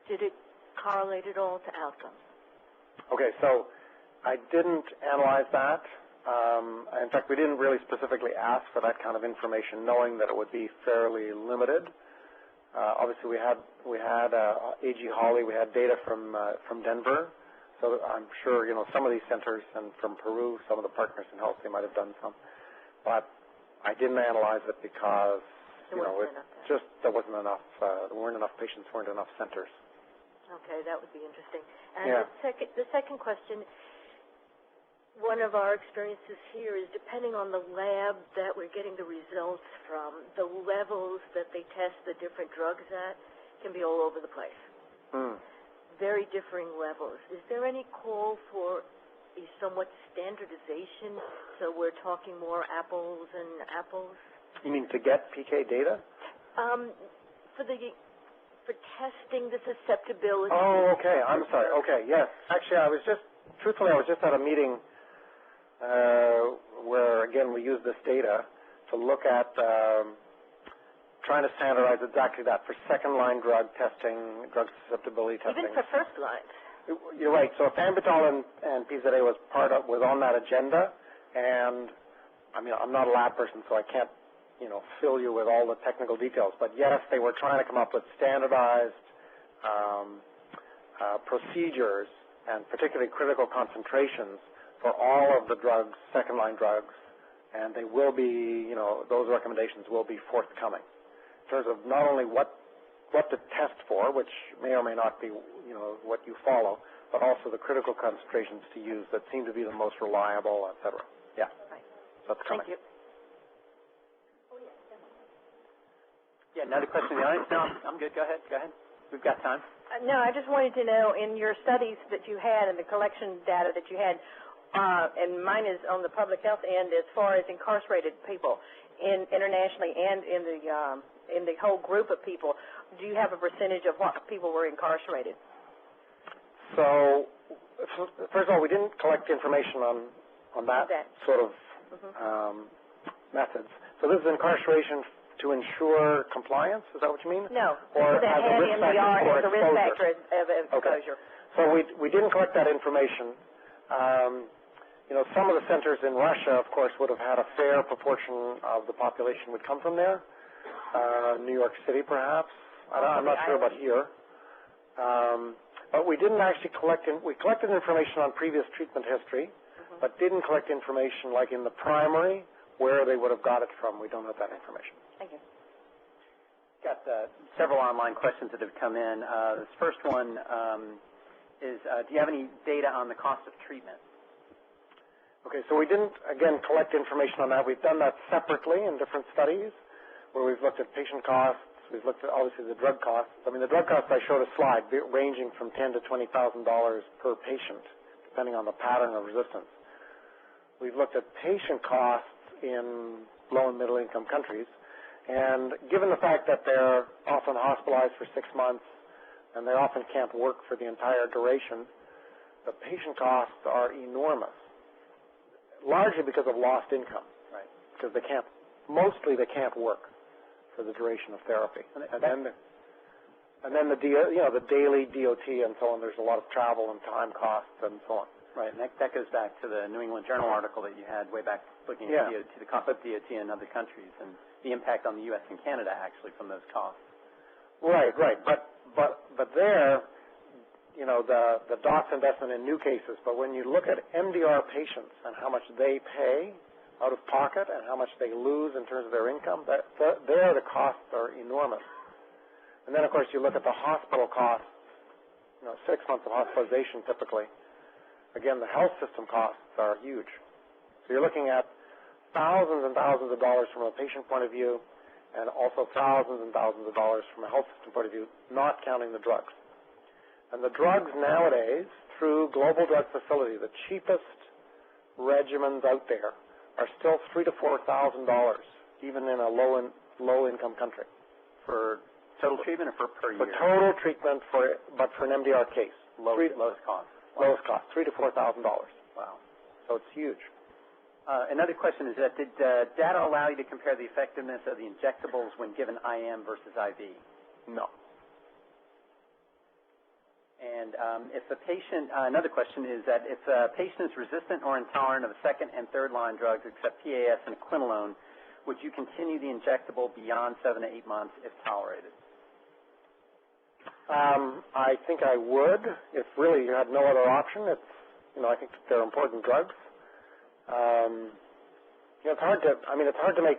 S3: did it correlate at all to outcomes?
S2: Okay, so I didn't analyze that. In fact, we didn't really specifically ask for that kind of information, knowing that it would be fairly limited. Obviously, we had A.G. Hawley. We had data from Denver, so I'm sure some of these centers, and from Peru, some of the partners in health, they might have done some. But I didn't analyze it because there wasn't enough. There weren't enough patients. Weren't enough centers.
S3: Okay, that would be interesting. And the second question. One of our experiences here is depending on the lab that we're getting the results from, the levels that they test the different drugs at can be all over the place. very differing levels. Is there any call for a somewhat standardization, so we're talking more apples and apples?
S2: You mean to get PK data?
S3: For testing the susceptibility.
S2: Oh, okay. I'm sorry. Okay, yes. Actually, I was just at a meeting where, again, we used this data to look at trying to standardize exactly that for second-line drug testing, drug susceptibility testing.
S3: Even for first line.
S2: You're right. So ethambutol and PZA was on that agenda, and I mean, I'm not a lab person, so I can't, fill you with all the technical details. But yes, they were trying to come up with standardized procedures and particularly critical concentrations for all of the drugs, second-line drugs, and they will be, those recommendations will be forthcoming in terms of not only what to test for, which may or may not be, what you follow, but also the critical concentrations to use that seem to be the most reliable, et cetera. Yeah.
S3: Right.
S2: That's coming.
S3: Thank you.
S1: Yeah, another question in the audience? No, I'm good. Go ahead. We've got time.
S5: No, I just wanted to know, in your studies that you had and the collection data that you had, and mine is on the public health end as far as incarcerated people internationally and in the whole group of people, do you have a percentage of what people were incarcerated?
S2: So, first of all, we didn't collect information on that sort of methods. So this is incarceration to ensure compliance? Is that what you mean?
S5: No.
S2: Or
S5: that
S2: as a
S5: had
S2: risk
S5: MDR
S2: factor
S5: as a risk factor of exposure.
S2: Okay. So we didn't collect that information. Some of the centers in Russia, of course, would have had a fair proportion of the population would come from there. New York City, perhaps. I'm not sure about here. But we didn't actually we collected information on previous treatment history, but didn't collect information like in the primary where they would have got it from. We don't have that information.
S5: Thank you.
S1: Got several online questions that have come in. This first one is, do you have any data on the cost of treatment?
S2: Okay, so we didn't, again, collect information on that. We've done that separately in different studies where we've looked at patient costs. We've looked at, obviously, the drug costs. I mean, the drug costs, I showed a slide ranging from $10,000 to $20,000 per patient, depending on the pattern of resistance. We've looked at patient costs in low and middle income countries, and given the fact that they're often hospitalized for 6 months and they often can't work for the entire duration, the patient costs are enormous, largely because of lost income, right? Because they can't work for the duration of therapy. And then the daily DOT and so on, there's a lot of travel and time costs and so on.
S1: Right, and that goes back to the New England Journal article that you had way back looking at DOT, the cost of DOT in other countries and the impact on the U.S. and Canada actually from those costs.
S2: Right. But there, the DOT's investment in new cases, but when you look at MDR patients and how much they pay out of pocket and how much they lose in terms of their income, there the costs are enormous. And then, of course, you look at the hospital costs, 6 months of hospitalization typically. Again, the health system costs are huge. So you're looking at thousands and thousands of dollars from a patient point of view and also thousands and thousands of dollars from a health system point of view, not counting the drugs. And the drugs nowadays, through global drug facility, the cheapest regimens out there are still $3,000 to $4,000, even in a low-income country.
S1: For total treatment or per year?
S2: For total treatment, but for an MDR case.
S1: Lowest cost.
S2: Wow. Lowest cost, $3,000 to $4,000.
S1: Wow.
S2: So it's huge.
S1: Another question is that did data allow you to compare the effectiveness of the injectables when given IM versus IV?
S2: No.
S1: And if a patient, another question is that if a patient is resistant or intolerant of second and third line drugs except PAS and quinolone, would you continue the injectable beyond 7 to 8 months if tolerated?
S2: I think I would if really you had no other option. I think they're important drugs. It's hard to make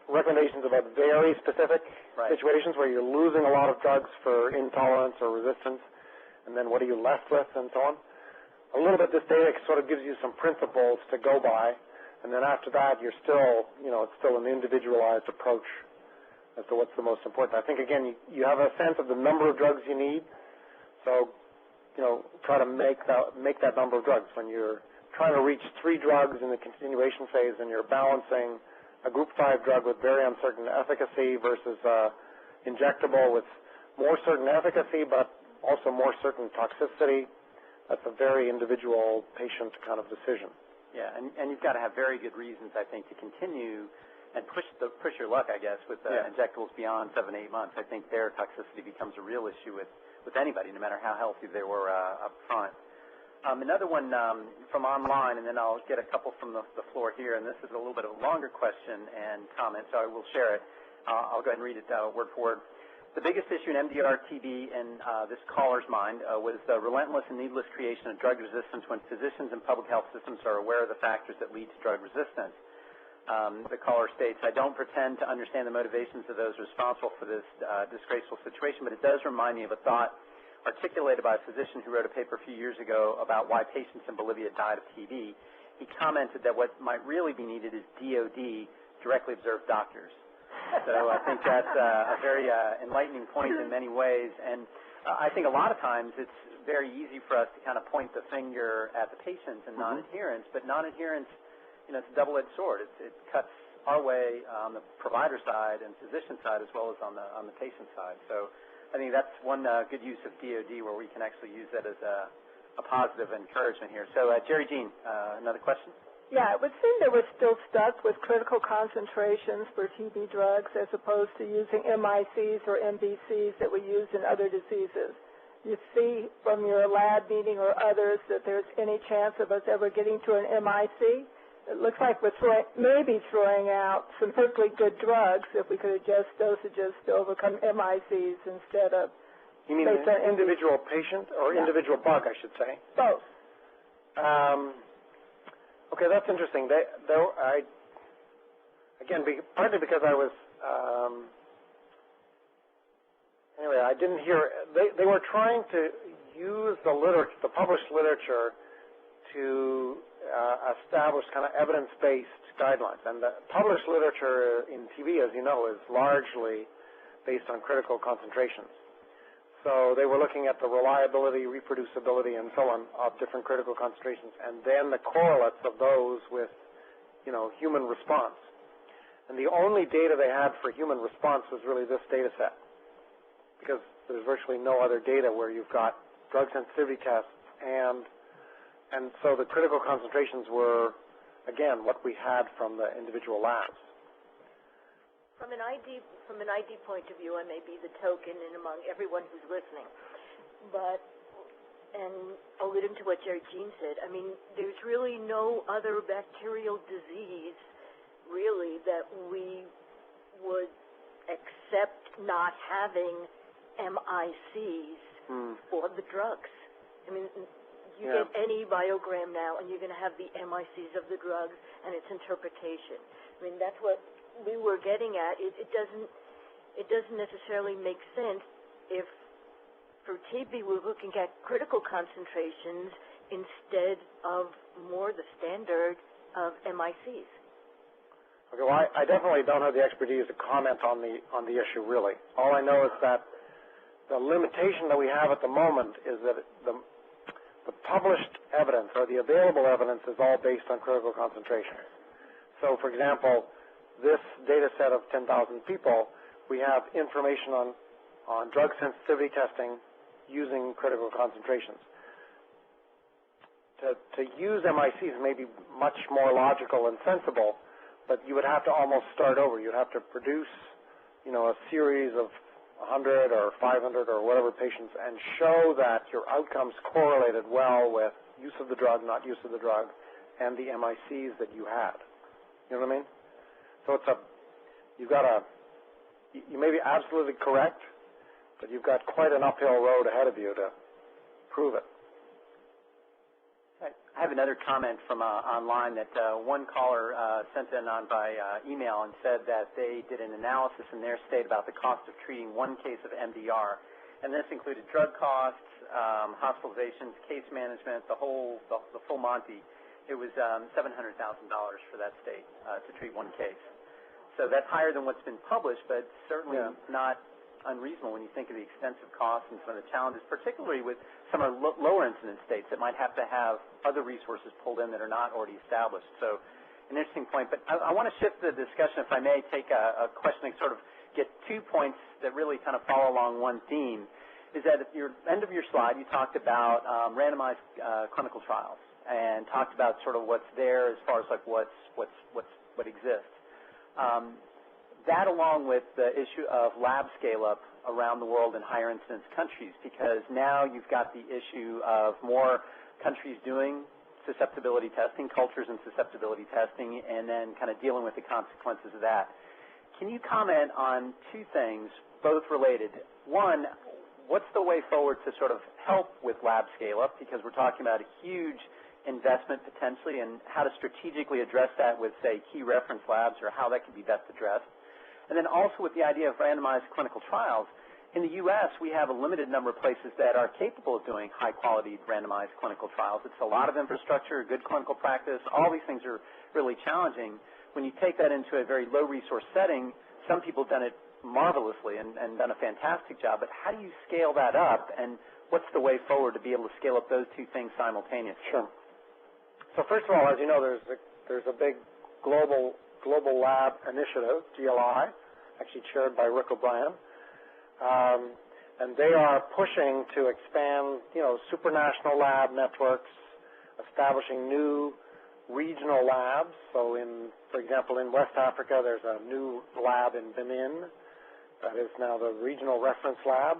S2: recommendations about very specific situations where you're losing a lot of drugs for intolerance or resistance, and then what are you left with and so on. A little bit this data sort of gives you some principles to go by, and then after that you're still, it's still an individualized approach as to what's the most important. I think, again, you have a sense of the number of drugs you need. So, try to make that number of drugs. When you're trying to reach 3 drugs in the continuation phase and you're balancing a group 5 drug with very uncertain efficacy versus injectable with more certain efficacy but also more certain toxicity, that's a very individual patient kind of decision.
S1: Yeah, and you've got to have very good reasons, I think, to continue and push your luck, I guess, with injectables beyond 7-8 months. I think their toxicity becomes a real issue with anybody, no matter how healthy they were up front. Another one from online, and then I'll get a couple from the floor here, and this is a little bit of a longer question and comment, so I will share it. I'll go ahead and read it word for word. The biggest issue in Mdr-Tb in this caller's mind was the relentless and needless creation of drug resistance when physicians and public health systems are aware of the factors that lead to drug resistance. The caller states, I don't pretend to understand the motivations of those responsible for this disgraceful situation, but it does remind me of a thought articulated by a physician who wrote a paper a few years ago about why patients in Bolivia died of TB. He commented that what might really be needed is DOD, directly observed doctors. So I think that's a very enlightening point in many ways. And I think a lot of times it's very easy for us to kind of point the finger at the patients and non-adherence, but non-adherence, it's a double-edged sword. It cuts our way on the provider side and physician side as well as on the patient side. So I think that's one good use of DOD where we can actually use that as a positive encouragement here. So Jerry Jean, another question?
S4: Yeah, it would seem that we're still stuck with critical concentrations for TB drugs as opposed to using MICs or MBCs that we use in other diseases. You see from your lab meeting or others that there's any chance of us ever getting to an MIC? It looks like we're maybe throwing out some perfectly good drugs if we could adjust dosages to overcome MICs instead of...
S2: You mean an individual patient or individual bug, I should say?
S4: Both.
S2: Okay, that's interesting. Partly because I was... anyway, I didn't hear... They were trying to use the published literature to establish kind of evidence-based guidelines. And the published literature in TB, as you know, is largely based on critical concentrations. So they were looking at the reliability, reproducibility, and so on of different critical concentrations, and then the correlates of those with, human response. And the only data they had for human response was really this data set, because there's virtually no other data where you've got drug sensitivity tests and so the critical concentrations were, again, what we had from the individual labs.
S3: From an ID point of view, I may be the token and among everyone who's listening, and I'll get into what Jerry Jean said. I mean, there's really no other bacterial disease, really, that we would accept not having MICs for the drugs. I mean, you get any biogram now, and you're going to have the MICs of the drugs and its interpretation. I mean, that's what we were getting at. It doesn't necessarily make sense if for TB we're looking at critical concentrations instead of more the standard of MICs.
S2: Okay, well, I definitely don't have the expertise to comment on the issue, really. All I know is that the limitation that we have at the moment is that the published evidence or the available evidence is all based on critical concentrations. So, for example, this data set of 10,000 people, we have information on drug sensitivity testing using critical concentrations. To use MICs may be much more logical and sensible, but you would have to almost start over. You'd have to produce, a series of 100 or 500 or whatever patients and show that your outcomes correlated well with use of the drug, not use of the drug, and the MICs that you had. You know what I mean? So you may be absolutely correct, but you've got quite an uphill road ahead of you to prove it.
S1: I have another comment from online that one caller sent in on by email and said that they did an analysis in their state about the cost of treating one case of MDR, and this included drug costs, hospitalizations, case management, the full Monty. It was $700,000 for that state to treat one case. So that's higher than what's been published, but certainly not unreasonable when you think of the extensive costs and some of the challenges, particularly with some of the lower incidence states that might have to have other resources pulled in that are not already established. So an interesting point. But I want to shift the discussion, if I may, take a question and sort of get 2 points that really kind of follow along one theme. Is that at the end of your slide, you talked about randomized clinical trials and talked about sort of what's there as far as like what exists. That along with the issue of lab scale-up around the world in higher incidence countries, because now you've got the issue of more countries doing susceptibility testing, cultures and susceptibility testing, and then kind of dealing with the consequences of that. Can you comment on two things, both related? One, what's the way forward to sort of help with lab scale-up, because we're talking about a huge investment potentially, and how to strategically address that with, say, key reference labs, or how that can be best addressed. And then also with the idea of randomized clinical trials. In the U.S., we have a limited number of places that are capable of doing high-quality randomized clinical trials. It's a lot of infrastructure, good clinical practice. All these things are really challenging. When you take that into a very low-resource setting, some people have done it marvelously and done a fantastic job, but how do you scale that up, and what's the way forward to be able to scale up those two things simultaneously?
S2: Sure. So first of all, as you know, there's a big global lab initiative, GLI, actually chaired by Rick O'Brien, and they are pushing to expand, supranational lab networks, establishing new regional labs. So for example, in West Africa, there's a new lab in Benin that is now the regional reference lab,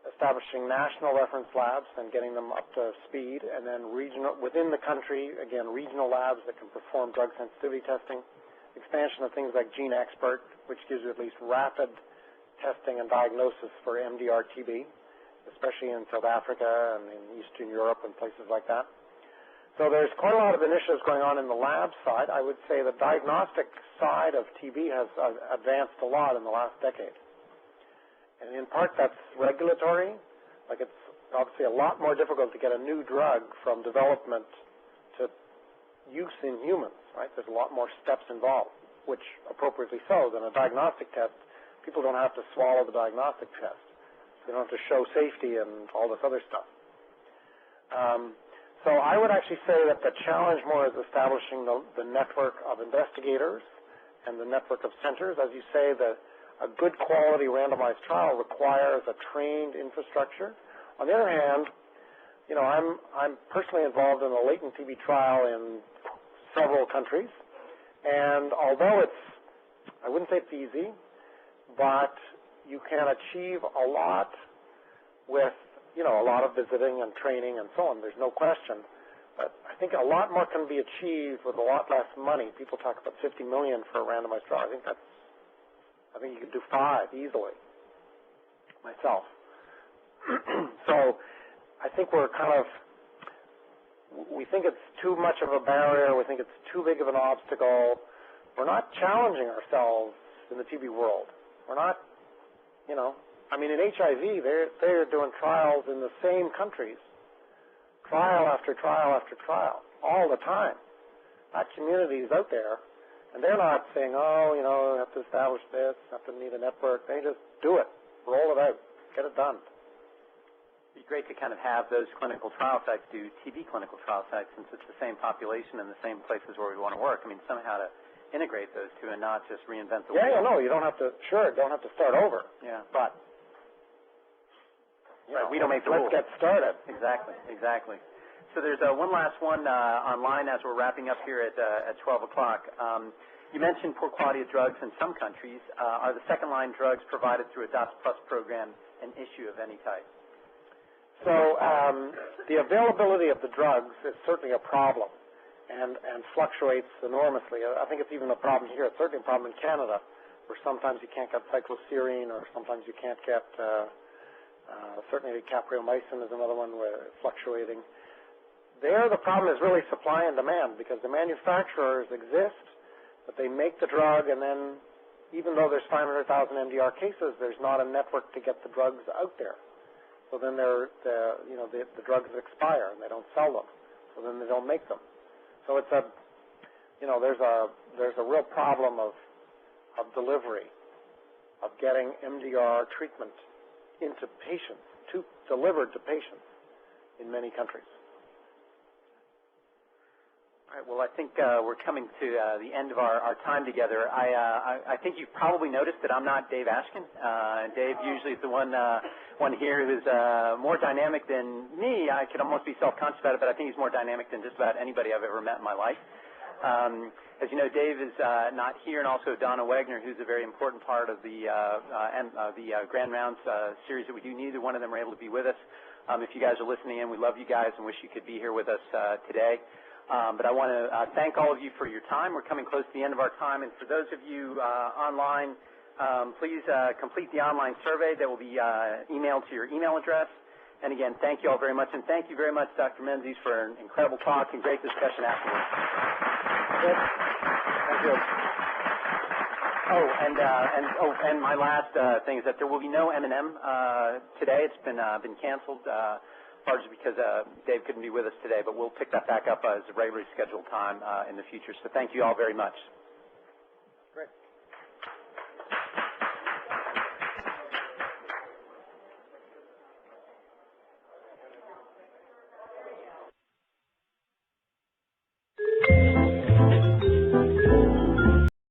S2: establishing national reference labs and getting them up to speed, and then within the country, again, regional labs that can perform drug sensitivity testing, expansion of things like Gene Expert, which gives you at least rapid testing and diagnosis for Mdr Tb, especially in South Africa and in Eastern Europe and places like that. So there's quite a lot of initiatives going on in the lab side. I would say the diagnostic side of TB has advanced a lot in the last decade. And in part, that's regulatory. Like, it's obviously a lot more difficult to get a new drug from development to use in humans, right? There's a lot more steps involved, which appropriately so than a diagnostic test. People don't have to swallow the diagnostic test. They don't have to show safety and all this other stuff. So I would actually say that the challenge more is establishing the network of investigators and the network of centers. As you say, a good quality randomized trial requires a trained infrastructure. On the other hand, I'm personally involved in a latent TB trial in several countries, and although I wouldn't say it's easy, but you can achieve a lot with, a lot of visiting and training and so on. There's no question. But I think a lot more can be achieved with a lot less money. People talk about $50 million for a randomized trial. I think you could do 5 easily, myself. So I think we think it's too much of a barrier. We think it's too big of an obstacle. We're not challenging ourselves in the TB world. We're not, in HIV, they're doing trials in the same countries, trial after trial after trial, all the time. That community is out there. And they're not saying, we have to establish this, have to need a network. They just do it, roll it out, get it done.
S1: It'd be great to kind of have those clinical trial sites do TB clinical trial sites, since it's the same population and the same places where we want to work. Somehow to integrate those two and not just reinvent the wheel.
S2: Yeah, no, you don't have to, don't have to start over.
S1: Yeah.
S2: But
S1: we don't make the rules.
S2: Let's get started.
S1: Exactly. So there's one last one online as we're wrapping up here at 12 o'clock. You mentioned poor quality of drugs in some countries. Are the second-line drugs provided through a DOTS Plus program an issue of any type?
S2: So the availability of the drugs is certainly a problem and fluctuates enormously. I think it's even a problem here. It's certainly a problem in Canada, where sometimes you can't get cycloserine, or sometimes you can't get, certainly capreomycin is another one where it's fluctuating. There, the problem is really supply and demand, because the manufacturers exist, but they make the drug, and then even though there's 500,000 MDR cases, there's not a network to get the drugs out there. So then the drugs expire and they don't sell them. So then they don't make them. So it's there's a real problem of delivery. of getting MDR treatment into patients, delivered to patients in many countries.
S1: All right, well, I think we're coming to the end of our time together. I think you've probably noticed that I'm not Dave Ashkin. Dave usually is the one here who's more dynamic than me. I could almost be self-conscious about it, but I think he's more dynamic than just about anybody I've ever met in my life. As you know, Dave is not here, and also Donna Wagner, who's a very important part of the Grand Rounds series that we do. Neither one of them are able to be with us. If you guys are listening in, we love you guys and wish you could be here with us today. But I want to thank all of you for your time. We're coming close to the end of our time, and for those of you online, please complete the online survey that will be emailed to your email address. And again, thank you all very much, and thank you very much, Dr. Menzies, for an incredible talk and great discussion afterwards. Good. Thank you. And my last thing is that there will be no M&M today. It's been canceled, largely because Dave couldn't be with us today, but we'll pick that back up as a regularly scheduled time in the future. So thank you all very much.
S2: Great.